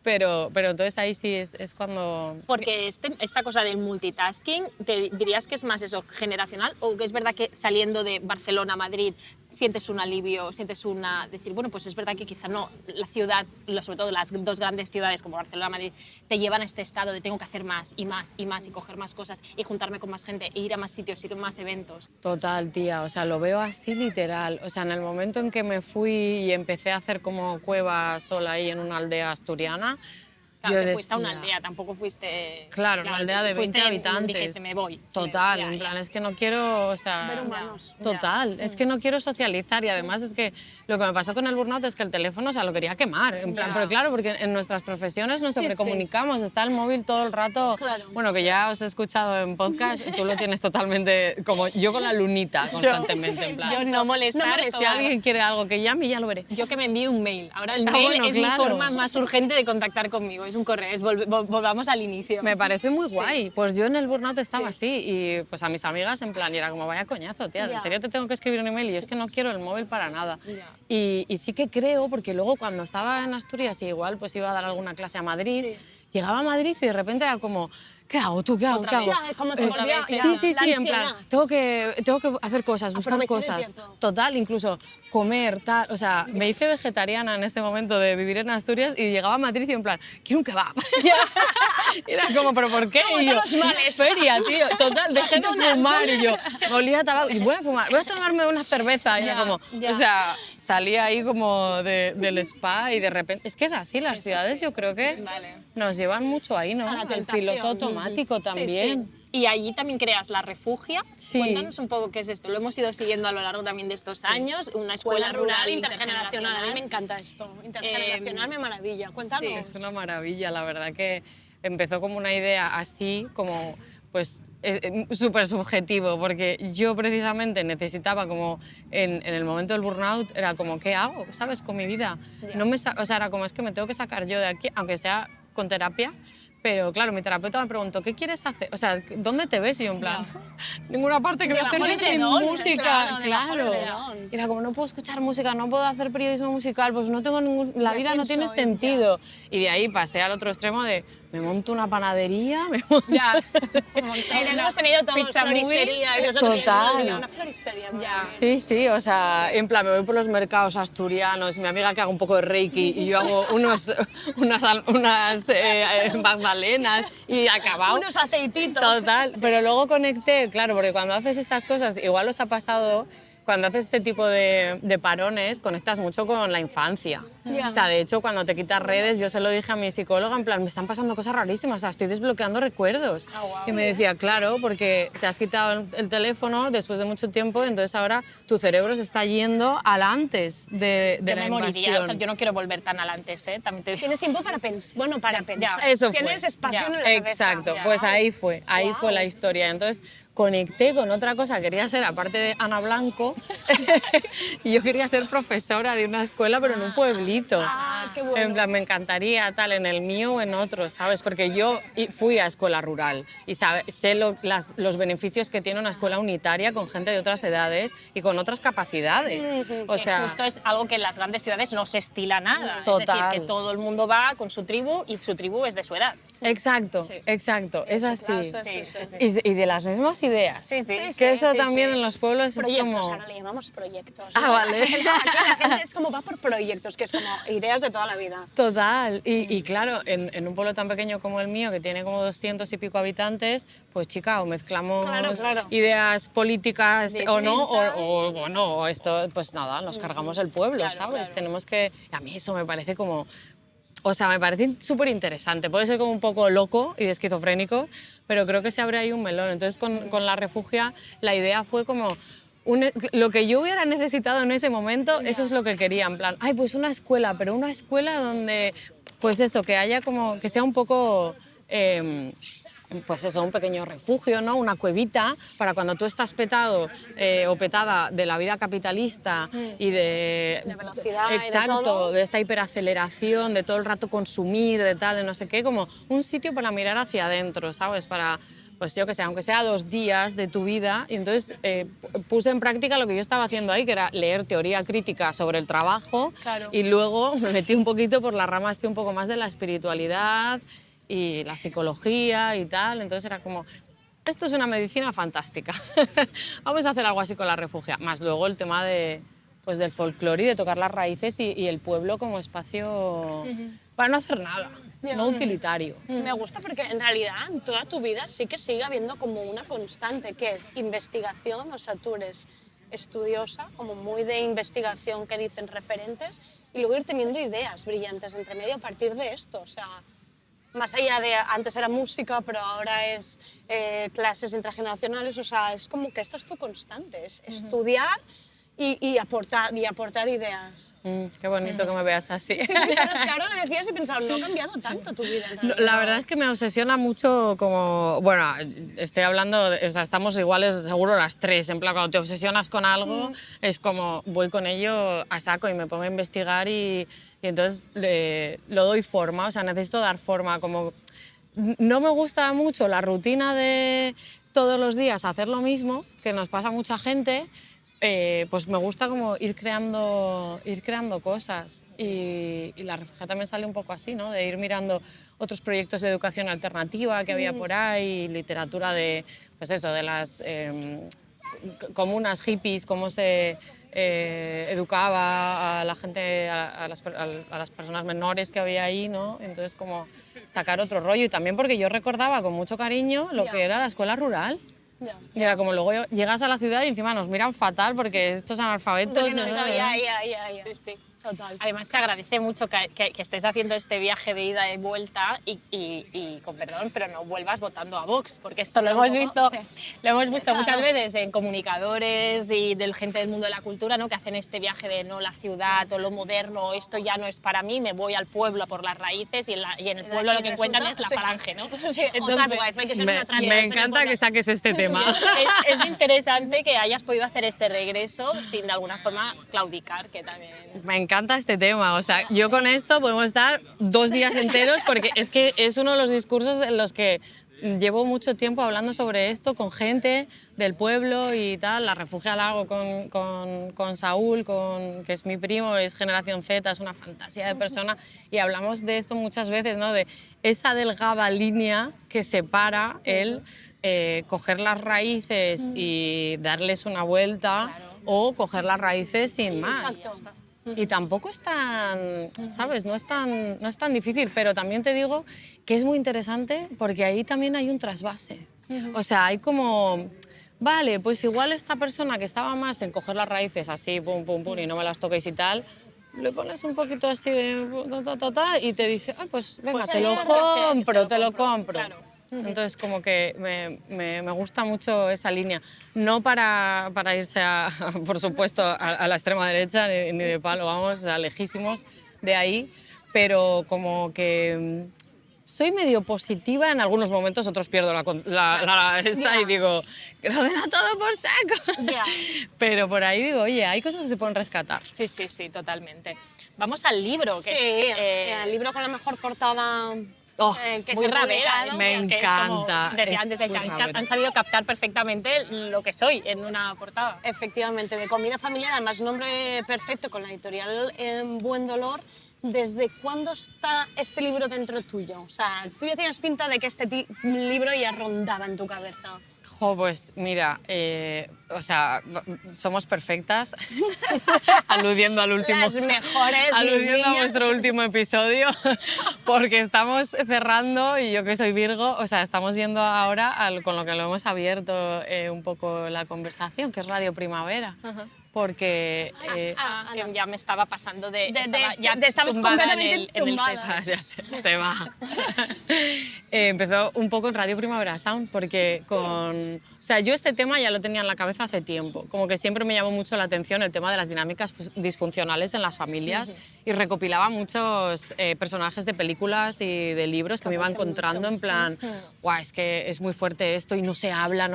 pero entonces ahí sí es cuando... Porque esta cosa del multitasking, ¿te dirías que es más eso, generacional? ¿O que es verdad que saliendo de Barcelona a Madrid sientes un alivio, sientes una... decir, bueno, pues es verdad que quizá no, la ciudad, sobre todo las dos grandes ciudades como Barcelona y Madrid, te llevan a este estado de tengo que hacer más y más y más y coger más cosas y juntarme con más gente e ir a más sitios, ir a más eventos? Total, tía, o sea, lo veo así literal. O sea, en el momento en que me fui y empecé a hacer como cueva sola ahí en una aldea asturiana, Claro, yo te fuiste a una decía- aldea, tampoco fuiste... Claro, una aldea de 20 habitantes. Dijiste, me voy. Total, Ya, en ya. plan, es que no quiero, o sea... Ver humanos. Total, es que no quiero socializar y además es que lo que me pasó con el burnout es que el teléfono, o sea, lo quería quemar, en plan, pero claro, porque en nuestras profesiones nos sobrecomunicamos, está el móvil todo el rato, Claro. bueno, que ya os he escuchado en podcast, tú lo tienes totalmente, como yo con la lunita constantemente, en plan. Yo no molestar. Si alguien quiere algo que llame, ya lo veré. Yo que me envíe un mail. Ahora el Ah, mail bueno, es claro. mi forma más urgente de contactar conmigo. Es un correo, volvamos al inicio. Me parece muy guay. Pues yo en el burnout estaba así y pues a mis amigas en plan, y era como, vaya coñazo, tía, ¿en Ya. serio te tengo que escribir un email? Y yo es que no quiero el móvil para nada. Y sí que creo, porque luego cuando estaba en Asturias y igual pues iba a dar alguna clase a Madrid, llegaba a Madrid y de repente era como, ¿qué hago tú? ¿Qué hago? ¿Qué hago? Ya, como te Otra volvía- vez, ya, Sí, la en plan, ansiedad. tengo que hacer cosas, buscar Aprovechar el cosas. tiempo. Total, incluso comer, tal. O sea, me hice vegetariana en este momento de vivir en Asturias y llegaba a Madrid y en plan, quiero un kebab. Era como, ¿pero por qué? Y yo, feria, tío. Total, dejé de fumar y yo, olía a tabaco. Y voy a fumar, voy a tomarme una cerveza. Y era como, o sea, salía ahí como del spa y de repente... Es que es así, las ciudades yo creo que nos llevan mucho ahí, ¿no? A la Al tentación. piloto automático también. Y allí también creas La Refugia. Sí. Cuéntanos un poco qué es esto. Lo hemos ido siguiendo a lo largo también de estos años. Una escuela rural intergeneracional. A mí me encanta esto. Intergeneracional me maravilla. Cuéntanos. Es una maravilla, la verdad que empezó como una idea así, como pues súper subjetivo, porque yo precisamente necesitaba como en el momento del burnout, era como, ¿qué hago? ¿Sabes? Con mi vida. No me, o sea, era como, es que me tengo que sacar yo de aquí, aunque sea con terapia. Pero claro, mi terapeuta me preguntó, ¿qué quieres hacer? O sea, ¿dónde te ves? Y yo en plan, ninguna parte que me Debajo hacer del sin telón, música. claro, debajo del Claro. telón. Era como, no puedo escuchar música, no puedo hacer periodismo musical, pues no tengo ningún... La vida no quién tiene soy? sentido. Y de ahí pasé al otro extremo de, me monto una panadería, me monto... Hemos tenido todos Pizza floristería. y nosotros Total. teníamos una floristería. Ya. Sí, sí, o sea, en plan, me voy por los mercados asturianos, mi amiga que haga un poco de reiki y yo hago unas magdalenas y acabado. Unos aceititos. Total, pero luego conecté, claro, porque cuando haces estas cosas, igual os ha pasado, cuando haces este tipo de parones, conectas mucho con la infancia. O sea, de hecho, cuando te quitas redes, yo se lo dije a mi psicóloga, en plan, me están pasando cosas rarísimas, o sea, estoy desbloqueando recuerdos. Y me decía, claro, porque te has quitado el teléfono después de mucho tiempo, entonces ahora tu cerebro se está yendo al antes de Yo la me moriría. invasión. O sea, yo no quiero volver tan al antes, ¿eh? También te digo. Tienes tiempo para pensar. Bueno, para pensar. Eso fue. Tienes espacio Ya. en la cabeza. Exacto, Ya. pues ahí fue la Guau. historia. Entonces, conecté con otra cosa, quería ser, aparte de Ana Blanco, y yo quería ser profesora de una escuela, pero en un pueblito. qué bueno. En plan, me encantaría tal, en el mío o en otro, ¿sabes? Porque yo fui a escuela rural y sé los beneficios que tiene una escuela unitaria con gente de otras edades y con otras capacidades. O Que sea, justo es algo que en las grandes ciudades no se estila nada. Total. Es decir, que todo el mundo va con su tribu y su tribu es de su edad. exacto, Sí. exacto, es así. clase, Sí, sí, sí. Y de las mismas ideas. Sí, sí. Que eso sí, también sí. en los pueblos Proyectos, es como... ahora le llamamos proyectos. Ah, vale. No, aquí la gente es como va por proyectos, que es como ideas de toda la vida. Total, y claro, en un pueblo tan pequeño como el mío, que tiene como 200 y pico habitantes, pues chica, o mezclamos Claro. ideas políticas o no, Distintas. o bueno, o esto, pues nada, nos cargamos el pueblo, Claro, ¿sabes? claro. Tenemos que... A mí eso me parece como... O sea, me parece súper interesante. Puede ser como un poco loco y esquizofrénico, pero creo que se abre ahí un melón. Entonces, con la refugia, la idea fue como... lo que yo hubiera necesitado en ese momento, eso es lo que quería, en plan, ay, pues una escuela, pero una escuela donde, pues eso, que haya como, que sea un poco, pues eso, un pequeño refugio, ¿no? Una cuevita para cuando tú estás petado o petada de la vida capitalista y de... La velocidad y de exacto, todo. de esta hiperaceleración, de todo el rato consumir, de tal, de no sé qué, como un sitio para mirar hacia adentro, ¿sabes? Para... Pues yo que sé, aunque sea 2 días de tu vida, y entonces puse en práctica lo que yo estaba haciendo ahí, que era leer teoría crítica sobre el trabajo, Claro. y luego me metí un poquito por la rama así un poco más de la espiritualidad y la psicología y tal, entonces era como, esto es una medicina fantástica, vamos a hacer algo así con la refugia, más luego el tema de, pues del folclore y de tocar las raíces y el pueblo como espacio para no hacer nada, no utilitario. Me gusta porque en realidad en toda tu vida sí que sigue habiendo como una constante que es investigación, o sea, tú eres estudiosa, como muy de investigación que dicen referentes, y luego ir teniendo ideas brillantes entre medio a partir de esto, o sea, más allá de antes era música, pero ahora es clases intergeneracionales, o sea, es como que esto es tu constante, es estudiar y aportar ideas. Qué bonito que me veas así. Sí, pero es que ahora lo decías y pensaba, no ha cambiado tanto tu vida en realidad. La verdad es que me obsesiona mucho como, bueno, estoy hablando, o sea, estamos iguales seguro las 3, en plan, cuando te obsesionas con algo, es como voy con ello a saco y me pongo a investigar y entonces lo doy forma, o sea, necesito dar forma, como no me gusta mucho la rutina de todos los días hacer lo mismo, que nos pasa a mucha gente, pues me gusta como ir creando cosas y la refugia también sale un poco así, ¿no? De ir mirando otros proyectos de educación alternativa que había por ahí, literatura de, pues eso, de las comunas hippies, cómo se educaba a la gente, a las personas menores que había ahí, ¿no? Entonces como sacar otro rollo y también porque yo recordaba con mucho cariño lo que era la escuela rural. Ya. Y era como luego llegas a la ciudad y encima nos miran fatal porque estos analfabetos... Porque no no sé, sabía, ¿no? ya. Sí, sí. Total. Además, se agradece mucho que estés haciendo este viaje de ida y vuelta y, con perdón, pero no vuelvas votando a Vox, porque esto lo hemos visto, lo hemos visto muchas veces en comunicadores y de gente del mundo de la cultura, ¿no? Que hacen este viaje de no la ciudad o lo moderno, esto ya no es para mí, me voy al pueblo por las raíces y en el pueblo lo que encuentran es la falange, ¿no? Sí, o tradwife, hay que ser una tradwife. Me encanta que saques este tema. Es interesante que hayas podido hacer ese regreso sin de alguna forma claudicar, que también... Me encanta este tema, o sea, yo con esto podemos estar 2 días enteros porque es que es uno de los discursos en los que llevo mucho tiempo hablando sobre esto con gente del pueblo y tal. La refugia la hago con Saúl, que es mi primo, es generación Z, es una fantasía de persona y hablamos de esto muchas veces, ¿no? De esa delgada línea que separa el coger las raíces y darles una vuelta o coger las raíces sin más. Exacto. Y tampoco es tan, ¿sabes? No es tan difícil, pero también te digo que es muy interesante porque ahí también hay un trasvase. O sea, hay como, vale, pues igual esta persona que estaba más en coger las raíces así, pum, pum, pum, y no me las toquéis y tal, le pones un poquito así de y te dice, ah, pues venga, Pues te lo sí, compro. Claro. Entonces, como que me gusta mucho esa línea. No para irse, por supuesto, a la extrema derecha, ni de palo, vamos, lejísimos de ahí, pero como que soy medio positiva en algunos momentos, otros pierdo esta y digo, que lo den a todo por saco. Ya. Pero por ahí digo, oye, hay cosas que se pueden rescatar. Sí, totalmente. Vamos al libro, que Sí, es... el libro con la mejor portada Oh, que muy se ha rabera, publicado. Me que es como, encanta, desde es antes, muy han rabera. sabido captar perfectamente lo que soy en una portada. Efectivamente, de comida familiar, además nombre perfecto con la editorial Buen Dolor. ¿Desde cuándo está este libro dentro tuyo? O sea, tú ya tienes pinta de que este libro ya rondaba en tu cabeza. Jo, pues mira, o sea, somos perfectas, aludiendo al último, Las mejores, aludiendo mis a niñas. vuestro último episodio, porque estamos cerrando y yo que soy Virgo, o sea, estamos yendo ahora con lo que lo hemos abierto un poco la conversación, que es Radio Primavera, porque Que ya me estaba pasando estabas tumbada completamente en el tumbada. César. ya se va. Empezó un poco en Radio Primavera Sound porque o sea, yo este tema ya lo tenía en la cabeza hace tiempo, como que siempre me llamó mucho la atención el tema de las dinámicas disfuncionales en las familias y recopilaba muchos personajes de películas y de libros que me iba encontrando en plan, guau, es que es muy fuerte esto y no se habla,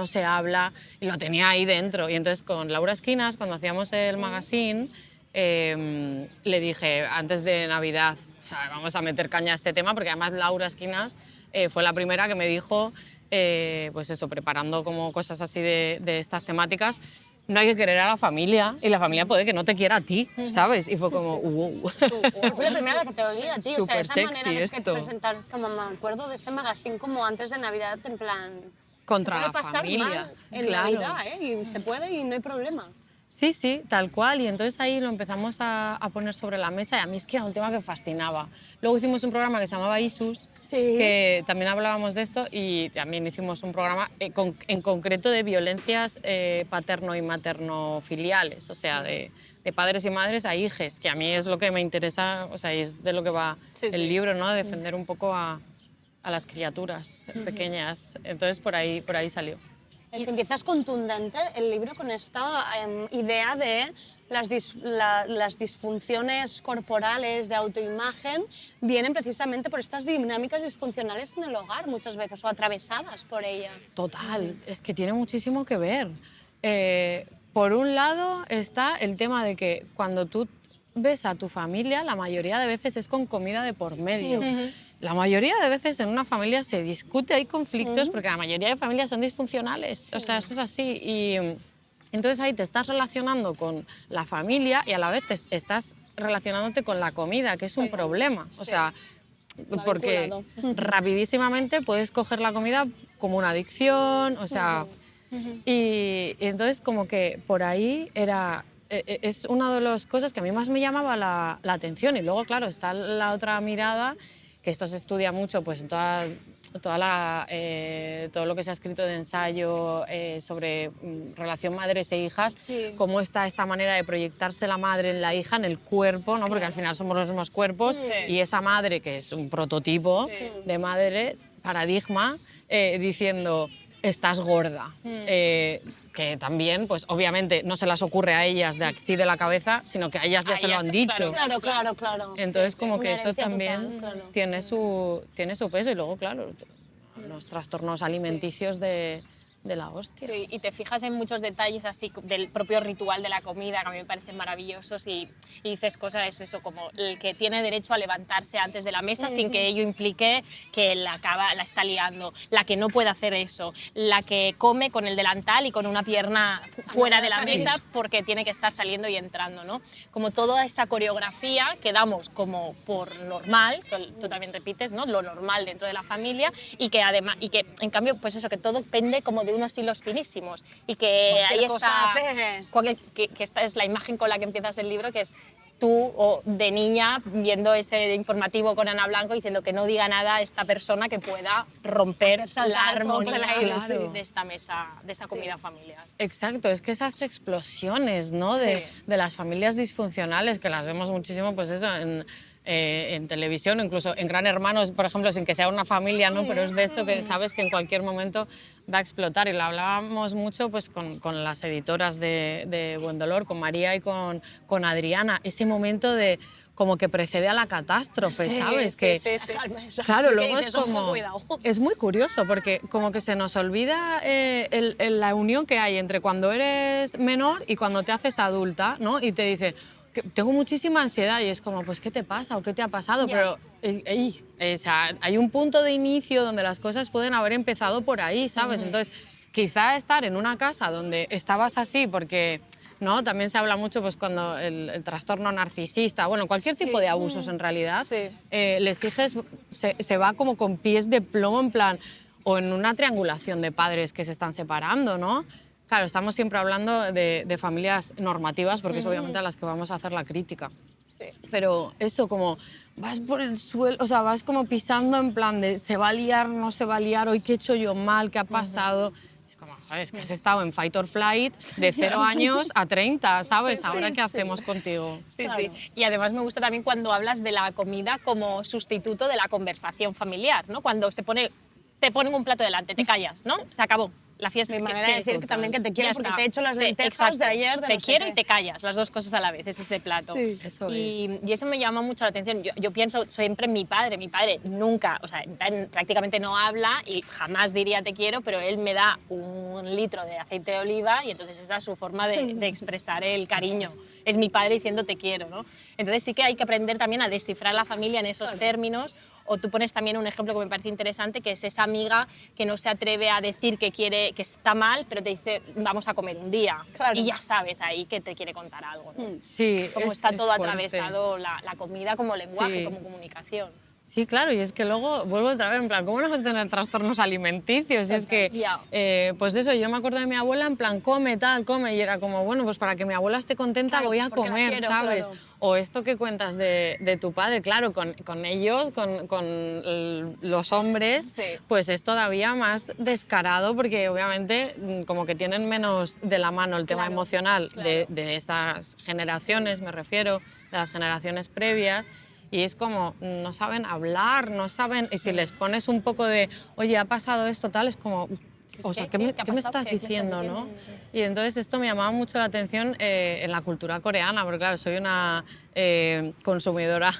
y lo tenía ahí dentro. Y entonces con Laura Esquinas, cuando hacíamos el magazine, le dije antes de Navidad, o sea, vamos a meter caña a este tema, porque además Laura Esquinas fue la primera que me dijo, pues eso, preparando como cosas así de estas temáticas, no hay que querer a la familia y la familia puede que no te quiera a ti, ¿sabes? Y fue como, wow. Fue la primera vez que te oí a ti, o sea, esa Súper manera sexy de esto. presentar, como me acuerdo de ese magazine como antes de Navidad, en plan... Contra se la puede pasar familia, mal en claro. Navidad, ¿eh? Y se puede y no hay problema. Sí, tal cual. Y entonces ahí lo empezamos a poner sobre la mesa y a mí es que era un tema que fascinaba. Luego hicimos un programa que se llamaba Isus, Sí. que también hablábamos de esto y también hicimos un programa en concreto de violencias paterno y materno-filiales, o sea, de padres y madres a hijes, que a mí es lo que me interesa, o sea, y es de lo que va el libro, ¿no? De defender un poco a las criaturas pequeñas. Entonces por ahí salió. Es que empiezas contundente el libro con esta idea de las disfunciones corporales, de autoimagen, vienen precisamente por estas dinámicas disfuncionales en el hogar muchas veces o atravesadas por ella. Total, es que tiene muchísimo que ver. Por un lado está el tema de que cuando tú ves a tu familia, la mayoría de veces es con comida de por medio. La mayoría de veces en una familia se discute, hay conflictos, porque la mayoría de familias son disfuncionales, o sea, esto es así. Y entonces ahí te estás relacionando con la familia y a la vez estás relacionándote con la comida, que es un problema. O sea, porque rapidísimamente puedes coger la comida como una adicción, o sea... Y entonces como que por ahí es una de las cosas que a mí más me llamaba la atención. Y luego, claro, está la otra mirada, que esto se estudia mucho pues, en todo lo que se ha escrito de ensayo sobre relación madres e hijas, cómo está esta manera de proyectarse la madre en la hija, en el cuerpo, ¿no? Porque al final somos los mismos cuerpos, y esa madre, que es un prototipo de madre, paradigma, diciendo... estás gorda, que también, pues obviamente no se las ocurre a ellas de así de la cabeza, sino que a ellas ya se lo han dicho. Claro. Entonces como que Una eso herencia también total, claro. tiene su peso y luego, claro, los trastornos alimenticios de la hostia. Sí, y te fijas en muchos detalles así del propio ritual de la comida, que a mí me parecen maravillosos, y dices cosas, eso, como el que tiene derecho a levantarse antes de la mesa sin que ello implique que la está liando, la que no puede hacer eso, la que come con el delantal y con una pierna fuera de la mesa porque tiene que estar saliendo y entrando, ¿no? Como toda esa coreografía que damos como por normal, que tú también repites, ¿no? Lo normal dentro de la familia, y que además, y que en cambio, pues eso, que todo pende como de unos hilos finísimos, y que ahí está, que esta es la imagen con la que empiezas el libro, que es tú de niña viendo ese informativo con Ana Blanco diciendo que no diga nada a esta persona que pueda romper la armonía de esta mesa, de esta comida familiar. Exacto, es que esas explosiones, ¿no? de las familias disfuncionales, que las vemos muchísimo, pues eso, en televisión, incluso en Gran Hermano, por ejemplo, sin que sea una familia, ¿no? Pero es de esto que sabes que en cualquier momento va a explotar. Y lo hablábamos mucho pues, con las editoras de Buen Dolor, con María y con Adriana, ese momento de como que precede a la catástrofe, ¿sabes? Sí, sí, sí. Claro, Sí, luego que es dices, ojo, como... cuidado. Es muy curioso porque como que se nos olvida la unión que hay entre cuando eres menor y cuando te haces adulta, ¿no? Y te dice, que tengo muchísima ansiedad y es como, pues, ¿qué te pasa o qué te ha pasado? Ya. Pero o sea, hay un punto de inicio donde las cosas pueden haber empezado por ahí, ¿sabes? Entonces, quizá estar en una casa donde estabas así porque... ¿no? También se habla mucho pues, cuando el trastorno narcisista, bueno, cualquier tipo de abusos en realidad, Sí. les hijes se va como con pies de plomo en plan, o en una triangulación de padres que se están separando, ¿no? Claro, estamos siempre hablando de familias normativas porque es obviamente a las que vamos a hacer la crítica. Pero eso, como vas por el suelo, o sea, vas como pisando en plan de se va a liar, no se va a liar, hoy qué he hecho yo mal, qué ha pasado. Es como, ¿sabes? Que has estado en fight or flight de 0 años a 30, ¿sabes? Sí, Ahora, sí, ¿qué sí. hacemos contigo? Sí, sí. Y además me gusta también cuando hablas de la comida como sustituto de la conversación familiar, ¿no? Cuando te ponen un plato delante, te callas, ¿no? Se acabó la fiesta. Mi manera de decir que también que te quiero Ya porque está. te he hecho las lentejas Exacto. de ayer, de Te no sé quiero qué. y te callas, las dos cosas a la vez, es ese plato. Sí. Eso y eso me llama mucho la atención. Yo pienso siempre en mi padre nunca, o sea, prácticamente no habla y jamás diría te quiero, pero él me da 1 litro de aceite de oliva y entonces esa es su forma de expresar el cariño. Es mi padre diciendo te quiero, ¿no? Entonces sí que hay que aprender también a descifrar la familia en esos términos. O tú pones también un ejemplo que me parece interesante, que es esa amiga que no se atreve a decir que quiere, que está mal, pero te dice vamos a comer un día. Claro. Y ya sabes ahí que te quiere contar algo, ¿no? Sí, Como está todo fuerte. atravesado la comida como lenguaje, Sí. como comunicación. Sí, claro, y es que luego vuelvo otra vez, en plan, ¿cómo no vas a tener trastornos alimenticios? Y es que, Ya. pues eso, yo me acuerdo de mi abuela, en plan, come, tal, come, y era como, bueno, pues para que mi abuela esté contenta Claro, voy a porque la comer, quiero, ¿sabes? claro. O esto que cuentas de tu padre, claro, con ellos, los hombres, Sí. pues es todavía más descarado porque obviamente como que tienen menos de la mano el tema Claro, emocional claro. de esas generaciones, me refiero, de las generaciones previas. Y es como, no saben hablar, no saben... Y si les pones un poco de, oye, ha pasado esto, tal, es como, o sea, ¿qué me ha pasado? estás ¿Qué me estás diciendo, no? diciendo? Y entonces esto me llamaba mucho la atención en la cultura coreana, porque claro, soy una consumidora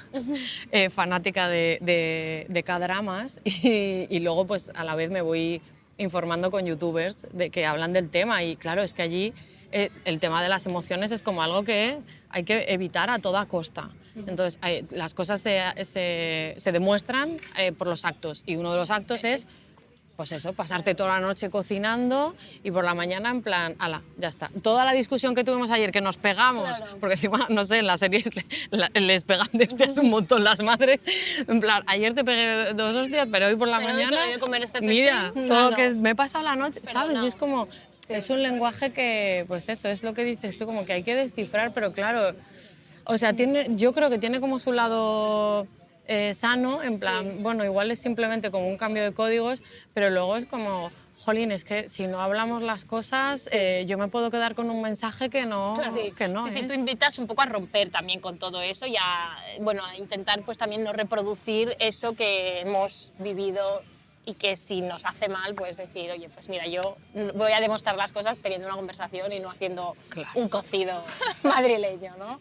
fanática de K-dramas y luego pues a la vez me voy informando con youtubers que hablan del tema y claro, es que allí el tema de las emociones es como algo que hay que evitar a toda costa. Entonces, las cosas se demuestran por los actos y uno de los actos es, pues eso, pasarte toda la noche cocinando y por la mañana en plan, ala, ya está. Toda la discusión que tuvimos ayer, que nos pegamos, Claro. porque encima, no sé, en las series les pegan de hostias un montón las madres, en plan, ayer te pegué 2 hostias, pero hoy por la Pero hoy mañana, te doy de comer este mira, festín. todo lo Claro. que me he pasado la noche, ¿sabes? Perdona. Y es como, es un lenguaje que, pues eso, es lo que dices tú, como que hay que descifrar, pero claro, o sea, yo creo que tiene como su lado sano, en plan, bueno, igual es simplemente como un cambio de códigos, pero luego es como, jolín, es que si no hablamos las cosas, yo me puedo quedar con un mensaje que no, que no sí, es. tú invitas un poco a romper también con todo eso y a, bueno, a intentar pues también no reproducir eso que hemos vivido y que si nos hace mal, pues decir, oye, pues mira, yo voy a demostrar las cosas teniendo una conversación y no haciendo un cocido madrileño, ¿no?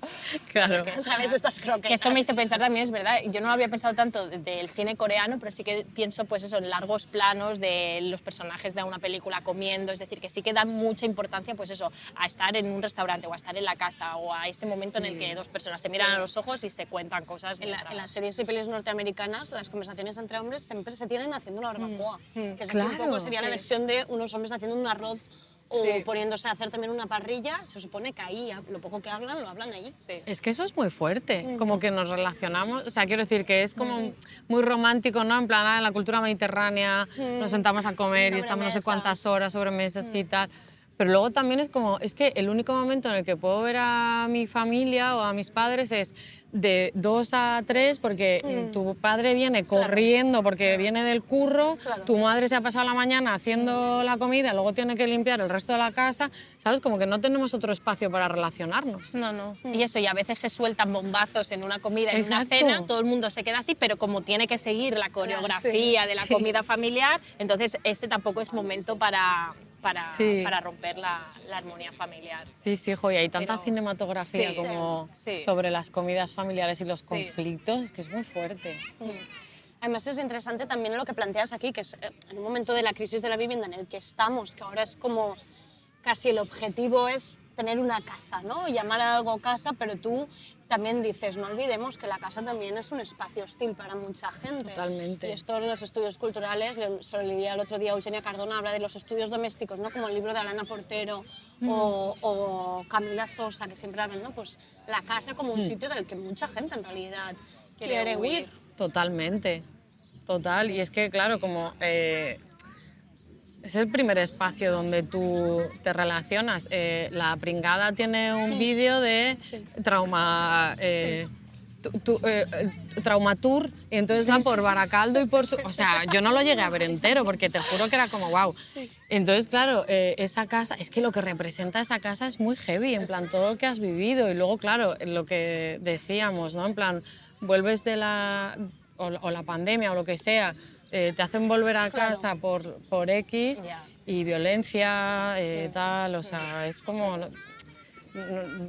Claro. ¿Sabes? Estas croquetas. Que esto me hizo pensar también, es verdad, yo no lo había pensado tanto del cine coreano, pero sí que pienso pues eso, en largos planos de los personajes de una película comiendo, es decir, que sí que dan mucha importancia pues eso, a estar en un restaurante o a estar en la casa o a ese momento en el que 2 personas se miran a los ojos y se cuentan cosas. En las series y pelis norteamericanas, las conversaciones entre hombres siempre se tienen haciendo una barbacoa. Que es un poco sería la versión de unos hombres haciendo un arroz o poniéndose a hacer también una parrilla. Se supone que ahí, lo poco que hablan, lo hablan allí. Es que eso es muy fuerte, como que nos relacionamos, o sea, quiero decir que es como muy romántico, ¿no? En plan, en la cultura mediterránea nos sentamos a comer y estamos no sé Sobremesa. cuántas horas sobre mesas y tal. Pero luego también es como, es que el único momento en el que puedo ver a mi familia o a mis padres es de 2 a 3 porque tu padre viene corriendo porque viene del curro, tu madre se ha pasado la mañana haciendo la comida, luego tiene que limpiar el resto de la casa, ¿sabes? Como que no tenemos otro espacio para relacionarnos. No, no. Y eso, y a veces se sueltan bombazos en una comida, en Exacto. una cena, todo el mundo se queda así, pero como tiene que seguir la coreografía de la comida familiar, entonces este tampoco es momento para para romper la armonía familiar. Sí, sí, jo, y hay tanta Pero- cinematografía sí, como sí. sobre las comidas familiares y los Sí. conflictos, es que es muy fuerte. Además es interesante también lo que planteas aquí, que es en un momento de la crisis de la vivienda en el que estamos, que ahora es como casi el objetivo es tener una casa, ¿no? Llamar a algo casa, pero tú también dices, no olvidemos que la casa también es un espacio hostil para mucha gente. Totalmente. Y esto en los estudios culturales, se lo leía el otro día Eugenia Cardona, habla de los estudios domésticos, ¿no? Como el libro de Alana Portero o Camila Sosa, que siempre hablan, ¿no? Pues la casa como un sitio del que mucha gente en realidad quiere huir. Totalmente, total. Y es que, claro, como es el primer espacio donde tú te relacionas. La Pringada tiene un vídeo de trauma... Traumatur, y entonces va por Baracaldo y por... O sea, yo no lo llegué a ver entero porque te juro que era como wow. Entonces, claro, esa casa, es que lo que representa esa casa es muy heavy, en plan, todo lo que has vivido. Y luego, claro, lo que decíamos, ¿no? En plan, vuelves de la... o la pandemia o lo que sea, te hacen volver a casa por X Ya. y violencia, tal, o sea, es como... no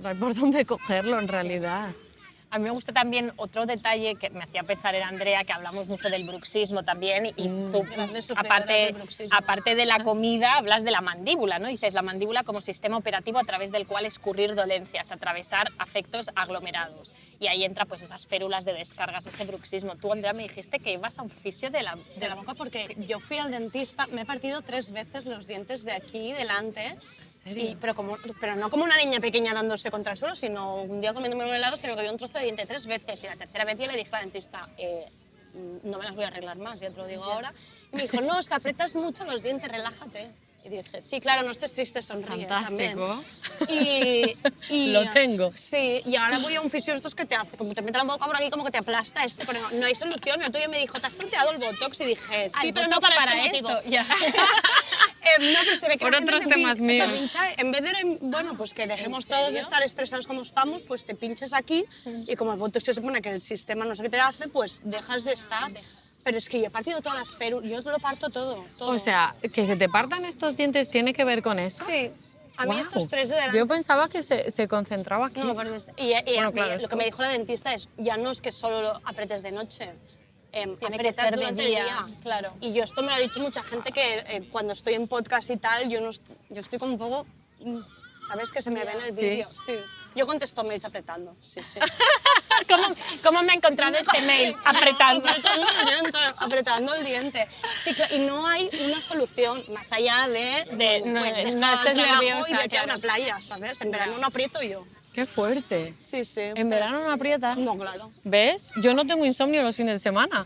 hay por dónde cogerlo en realidad. A mí me gusta también otro detalle que me hacía pensar en Andrea, que hablamos mucho del bruxismo también, y tú, Grandes sufridoras del bruxismo. aparte de la comida, hablas de la mandíbula, ¿no? Dices la mandíbula como sistema operativo a través del cual escurrir dolencias, atravesar afectos aglomerados. Y ahí entra pues esas férulas de descargas, ese bruxismo. Tú, Andrea, me dijiste que ibas a un fisio de la boca porque yo fui al dentista, me he partido 3 veces los dientes de aquí delante. Pero no como una niña pequeña dándose contra el suelo, sino un día comiéndome un helado se me cayó un trozo de diente 3 veces. Y la tercera vez yo le dije al dentista, no me las voy a arreglar más, ya te lo digo ahora. Y me dijo, no, es que aprietas mucho los dientes, relájate. Y dije, sí, claro, no estés triste, sonríe. Fantástico. También. Y Lo tengo. Sí, y ahora voy a un fisio estos que te hace, como te mete la boca por aquí, como que te aplasta pero no hay solución. El tuyo me dijo, ¿te has planteado el botox? Y dije, sí, Ay, pero no botox para para este motivo. esto, ya. No, pero se ve que Por la gente otros se temas se míos. pincha, en vez de, bueno, pues que dejemos todos de estar estresados como estamos, pues te pinches aquí y como el botox se supone que el sistema no sé qué te hace, pues dejas de estar. Pero es que yo he partido todas las férulas, yo lo parto todo. O sea, que se te partan estos dientes tiene que ver con eso. Sí, a mí Guau. estos 3 de delante. Yo pensaba que se concentraba aquí. No, pero Bueno, claro, lo que me dijo la dentista es, ya no es que solo lo apretes de noche, Tiene que apretas ser de durante día, el día. claro. Y yo esto me lo ha dicho mucha gente que cuando estoy en podcast y tal, yo estoy como un poco, ¿sabes? Que se me ve en el Sí. vídeo. Sí. Yo contesto mails apretando, sí, sí. ¿Cómo me ha encontrado este mail? Apretando. Apretando el diente. Sí, claro, y no hay una solución más allá de No dejar el estés trabajo nerviosa, y vete claro. a una playa, ¿sabes? En verano no aprieto yo. Qué fuerte. Sí, sí. En verano no aprietas. No, claro. ¿Ves? Yo no tengo insomnio los fines de semana.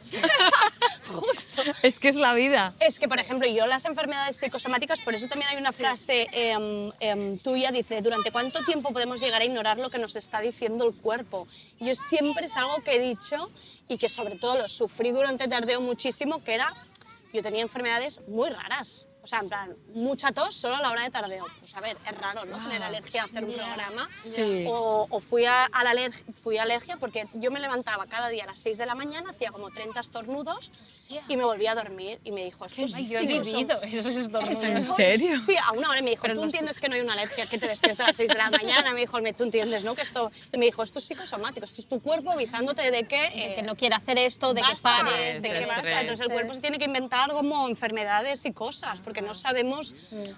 Justo. Es que es la vida. Es que, por ejemplo, yo las enfermedades psicosomáticas, por eso también hay una frase tuya, dice, ¿durante cuánto tiempo podemos llegar a ignorar lo que nos está diciendo el cuerpo? Y yo siempre es algo que he dicho y que sobre todo lo sufrí durante Tardeo muchísimo, que era, yo tenía enfermedades muy raras. O sea, en plan, mucha tos solo a la hora de tardeo. Pues a ver, es raro, ¿no? Tener alergia a hacer un programa. Sí. O fui a alergia porque yo me levantaba cada día a las 6 de la mañana, hacía como 30 estornudos y me volvía a dormir. Y me dijo, esto sí, Yo he vivido esos estornudos. ¿En serio? Sí, a una hora y me dijo, tú entiendes que no hay una alergia que te despierta a las 6 de la mañana. Me dijo, tú entiendes, ¿no? Que esto... Y me dijo, esto es psicosomático, esto es tu cuerpo avisándote de que... Que no quiere hacer esto, de que basta, pares. de que estrés. basta. Entonces el cuerpo se tiene que inventar como enfermedades y cosas, porque no sabemos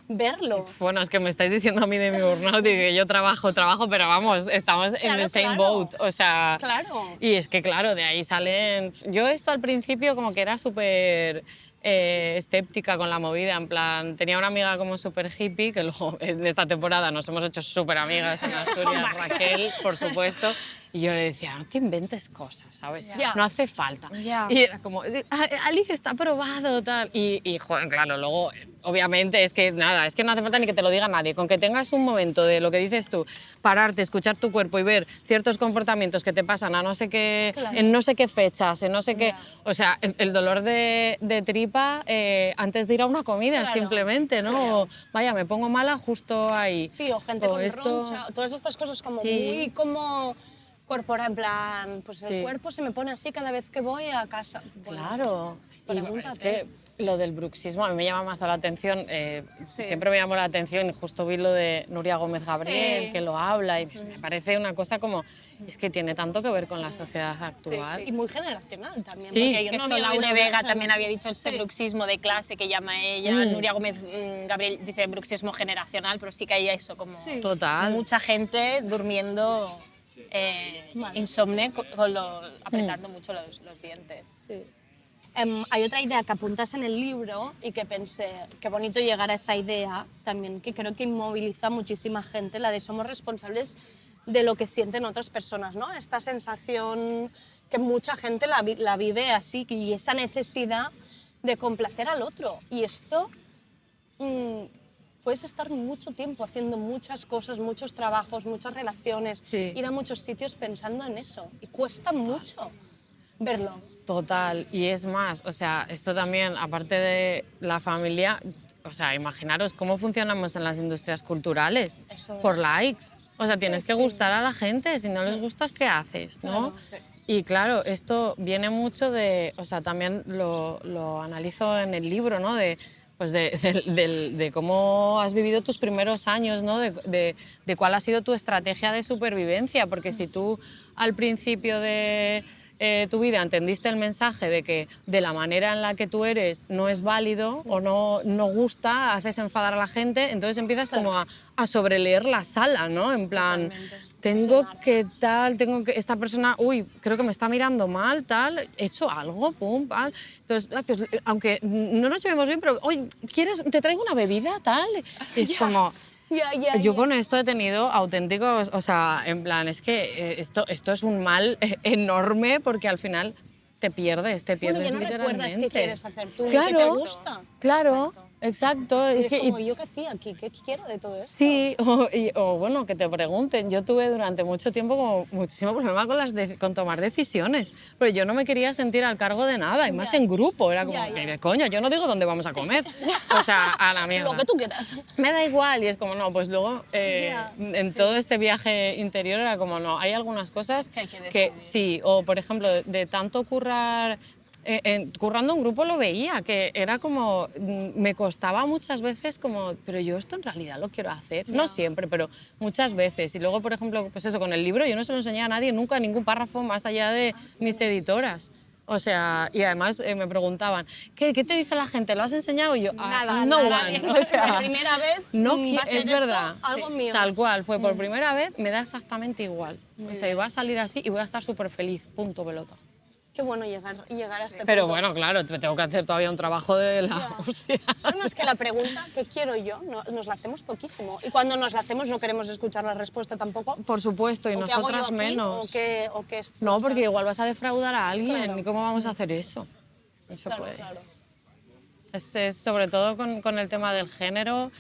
verlo. Bueno, es que me estáis diciendo a mí de mi burnout y que yo trabajo, pero vamos, estamos en Claro, the same claro. boat. O sea, Claro. y es que claro, de ahí salen... Yo esto al principio como que era súper escéptica con la movida, en plan, tenía una amiga como súper hippie, que luego en esta temporada nos hemos hecho súper amigas en Asturias, Raquel, por supuesto, y yo le decía, no te inventes cosas, ¿sabes? Ya. No hace falta. Ya. Y era como, Ali, que está probado, tal. Y joder, claro, luego, obviamente, es que nada, es que no hace falta ni que te lo diga nadie. Con que tengas un momento de lo que dices tú, pararte, escuchar tu cuerpo y ver ciertos comportamientos que te pasan a no sé qué, en no sé qué fechas, en no sé qué... O sea, el dolor de tripa antes de ir a una comida, Claro. simplemente, ¿no? O, vaya, me pongo mala justo ahí. Sí, o gente O con esto- roncha, todas estas cosas como Sí. muy como corporal, en plan, pues Sí. el cuerpo se me pone así cada vez que voy a casa. Bueno, Claro. pues, Y pregúntate. es que lo del bruxismo a mí me llama más la atención. Sí. Siempre me llamó la atención y justo vi lo de Nuria Gómez Gabriel, Sí. que lo habla y me parece una cosa como... Es que tiene tanto que ver con la sociedad actual. Y muy generacional también. Sí. porque yo no Esto había Laure oído Vega hablar- también había dicho ese bruxismo de clase que llama ella, Nuria Gómez Gabriel dice bruxismo generacional, pero sí que hay eso, como Total. mucha gente durmiendo insomne, apretando mucho los dientes. Hay otra idea que apuntas en el libro y que pensé, qué bonito llegar a esa idea también, que creo que inmoviliza a muchísima gente, la de somos responsables de lo que sienten otras personas, ¿no? Esta sensación que mucha gente la vive así y esa necesidad de complacer al otro. Y esto puedes estar mucho tiempo haciendo muchas cosas, muchos trabajos, muchas relaciones, Sí. ir a muchos sitios pensando en eso. Y cuesta mucho verlo. Total, y es más, o sea, esto también, aparte de la familia, o sea, imaginaros cómo funcionamos en las industrias culturales, Eso es. por likes. O sea, tienes que sí. gustar a la gente, si no les gustas, ¿qué haces? ¿no? Claro, sí. Y claro, esto viene mucho de, o sea, también lo analizo en el libro, ¿no? Pues de cómo has vivido tus primeros años, ¿no? De cuál ha sido tu estrategia de supervivencia, porque si tú al principio de tu vida entendiste el mensaje de que de la manera en la que tú eres no es válido o no gusta, haces enfadar a la gente, entonces empiezas como a sobreleer la sala, ¿no? En plan, tengo que tal, tengo que esta persona, uy, creo que me está mirando mal, tal, he hecho algo, pum, tal. Entonces, pues, aunque no nos llevemos bien, pero, oye, ¿quieres, te traigo una bebida, tal? Y es como... Yo con esto he tenido auténticos, o sea, en plan, es que esto es un mal enorme porque al final te pierdes Bueno, ya no recuerdas literalmente. qué quieres hacer tú, Claro, qué te gusta. claro, exacto. Y Es es que, como, ¿yo qué hacía aquí? ¿Qué quiero de todo esto? sí, o bueno, que te pregunten. Yo tuve durante mucho tiempo como muchísimo problema con tomar decisiones, pero yo no me quería sentir al cargo de nada, y más en grupo. Era como, Ya, ya. "Ni de coña, yo no digo dónde vamos a comer. O sea, a la mierda. Lo que tú quieras. Me da igual, y es como, no, pues luego Ya, en todo este viaje interior era como, no, hay algunas cosas Que hay que que decidir. sí, o por ejemplo, de tanto currar, currando en grupo lo veía, que era como, me costaba muchas veces como, pero yo esto en realidad lo quiero hacer, no siempre, pero muchas veces. Y luego, por ejemplo, pues eso, con el libro yo no se lo enseñé a nadie nunca, ningún párrafo más allá de mis editoras. O sea, y además me preguntaban, ¿qué te dice la gente? ¿Lo has enseñado? Y yo, Nada, no nada, one. no. O sea, La primera vez no va a ser es esto verdad, algo sí, mío. tal cual, fue por primera vez, me da exactamente igual. O sea, y va a salir así y voy a estar súper feliz, punto, pelota. Qué bueno llegar a este Pero punto. bueno, claro, tengo que hacer todavía un trabajo de la hostia. Bueno, es que la pregunta, ¿qué quiero yo? Nos la hacemos poquísimo. Y cuando nos la hacemos no queremos escuchar la respuesta tampoco. Por supuesto, y ¿O qué hago yo nosotras aquí? menos. ¿O qué es? No, o sea, porque igual vas a defraudar a alguien, Claro. ¿y cómo vamos a hacer eso? No se claro, puede. claro. Es sobre todo con el tema del género.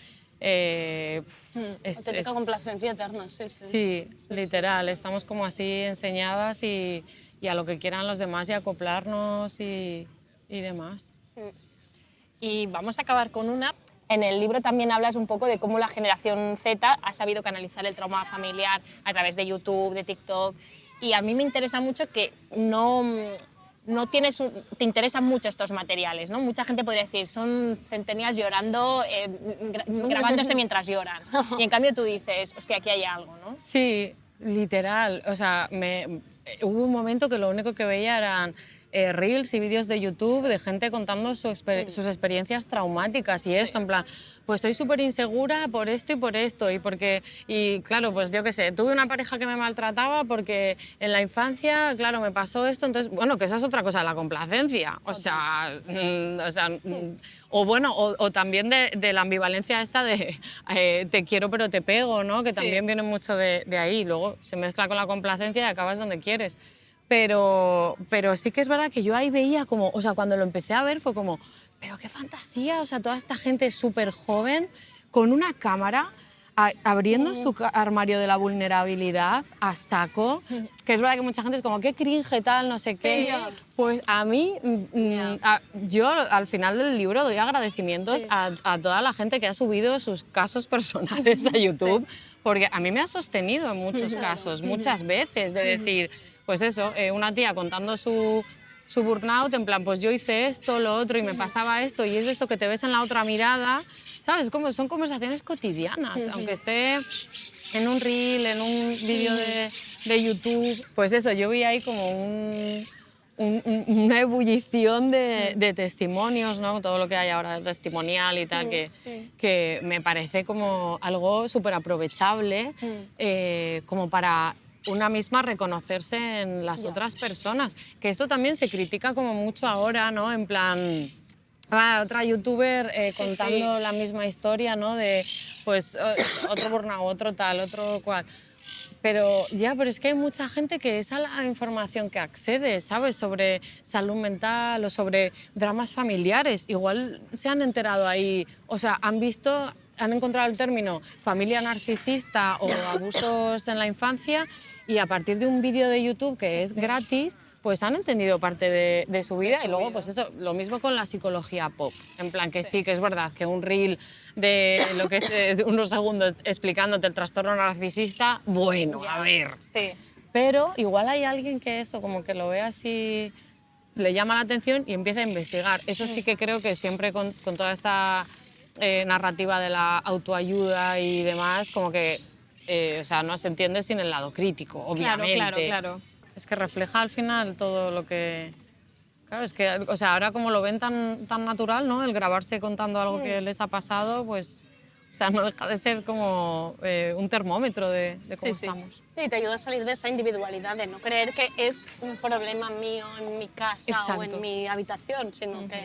Auténtica complacencia eterna, sí, sí. Sí, literal, estamos como así enseñadas y a lo que quieran los demás y acoplarnos y demás. Y vamos a acabar con una. En el libro también hablas un poco de cómo la generación Z ha sabido canalizar el trauma familiar a través de YouTube, de TikTok. Y a mí me interesa mucho que no te interesan mucho estos materiales, ¿no? Mucha gente podría decir, son centenias llorando, grabándose mientras lloran. Y en cambio tú dices, hostia, aquí hay algo, ¿no? Sí, literal. O sea, hubo un momento que lo único que veía eran reels y vídeos de YouTube de gente contando sus experiencias traumáticas y esto, en plan, pues soy súper insegura por esto, y claro, pues yo qué sé, tuve una pareja que me maltrataba porque en la infancia, claro, me pasó esto, entonces, bueno, que esa es otra cosa, la complacencia, o también de la ambivalencia esta de te quiero pero te pego, ¿no? Que también viene mucho de ahí, luego se mezcla con la complacencia y acabas donde quieres. Pero sí que es verdad que yo ahí veía como, o sea, cuando lo empecé a ver fue como, pero qué fantasía, o sea, toda esta gente súper joven con una cámara abriendo su armario de la vulnerabilidad a saco, que es verdad que mucha gente es como, qué cringe tal, no sé qué. Pues a mí, yo al final del libro doy agradecimientos a toda la gente que ha subido sus casos personales a YouTube, porque a mí me ha sostenido en muchos casos, muchas veces, de decir, pues eso, una tía contando su burnout, en plan, pues yo hice esto, lo otro, y me pasaba esto, y es esto que te ves en la otra mirada, ¿sabes? Como son conversaciones cotidianas, aunque esté en un reel, en un vídeo de YouTube, pues eso, yo vi ahí como una ebullición de testimonios, ¿no? Todo lo que hay ahora testimonial y tal, que me parece como algo súper aprovechable, como para una misma reconocerse en las otras personas. Que esto también se critica como mucho ahora, ¿no? En plan, otra youtuber contando la misma historia, ¿no? De, pues, otro burnout, otro tal, otro cual. Pero es que hay mucha gente que es a la información que accede, ¿sabes? Sobre salud mental o sobre dramas familiares. Igual se han enterado ahí, o sea, han encontrado el término familia narcisista o abusos en la infancia, y a partir de un vídeo de YouTube que es gratis, pues han entendido parte de su vida. Y luego, pues eso, lo mismo con la psicología pop. En plan, que sí, que es verdad que un reel de lo que es unos segundos explicándote el trastorno narcisista, bueno, a ver. Sí. Pero igual hay alguien que eso, como que lo ve así, le llama la atención y empieza a investigar. Eso sí que creo que siempre con toda esta narrativa de la autoayuda y demás, como que o sea, no se entiende sin el lado crítico, obviamente. Claro. Es que refleja al final todo lo que... Claro, es que, o sea, ahora como lo ven tan natural, ¿no? El grabarse contando algo que les ha pasado, pues, o sea, no deja de ser como un termómetro de cómo estamos. Sí, te ayuda a salir de esa individualidad, de no creer que es un problema mío en mi casa o en mi habitación, sino que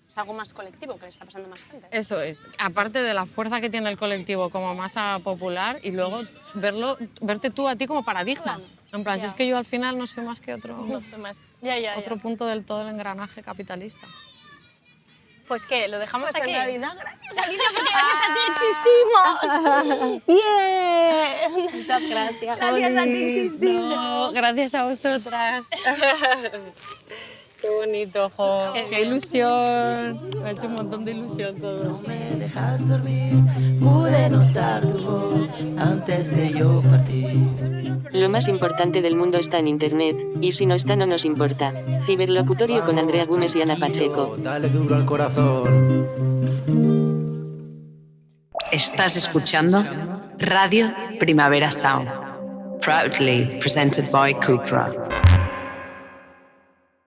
es algo más colectivo, que le está pasando a más gente. Eso es, aparte de la fuerza que tiene el colectivo como masa popular, y luego verte tú a ti como paradigma. Claro. En plan, si es que yo al final no soy más que otro punto del todo el engranaje capitalista. Pues que lo dejamos Pues aquí. en realidad, gracias a ti, Porque gracias a ti existimos. ¡Bien! muchas gracias. Gracias a ti existimos. No, gracias a vosotras. Qué bonito, jo. Qué ilusión. Me ha hecho un montón de ilusión todo. No me dejas dormir, pude notar tu voz antes de yo partir. Lo más importante del mundo está en internet, y si no está no nos importa. Ciberlocutorio con Andrea Gómez y Ana Pacheco. Dale duro al corazón. Estás escuchando Radio Primavera Sound. Proudly presented by Cupra.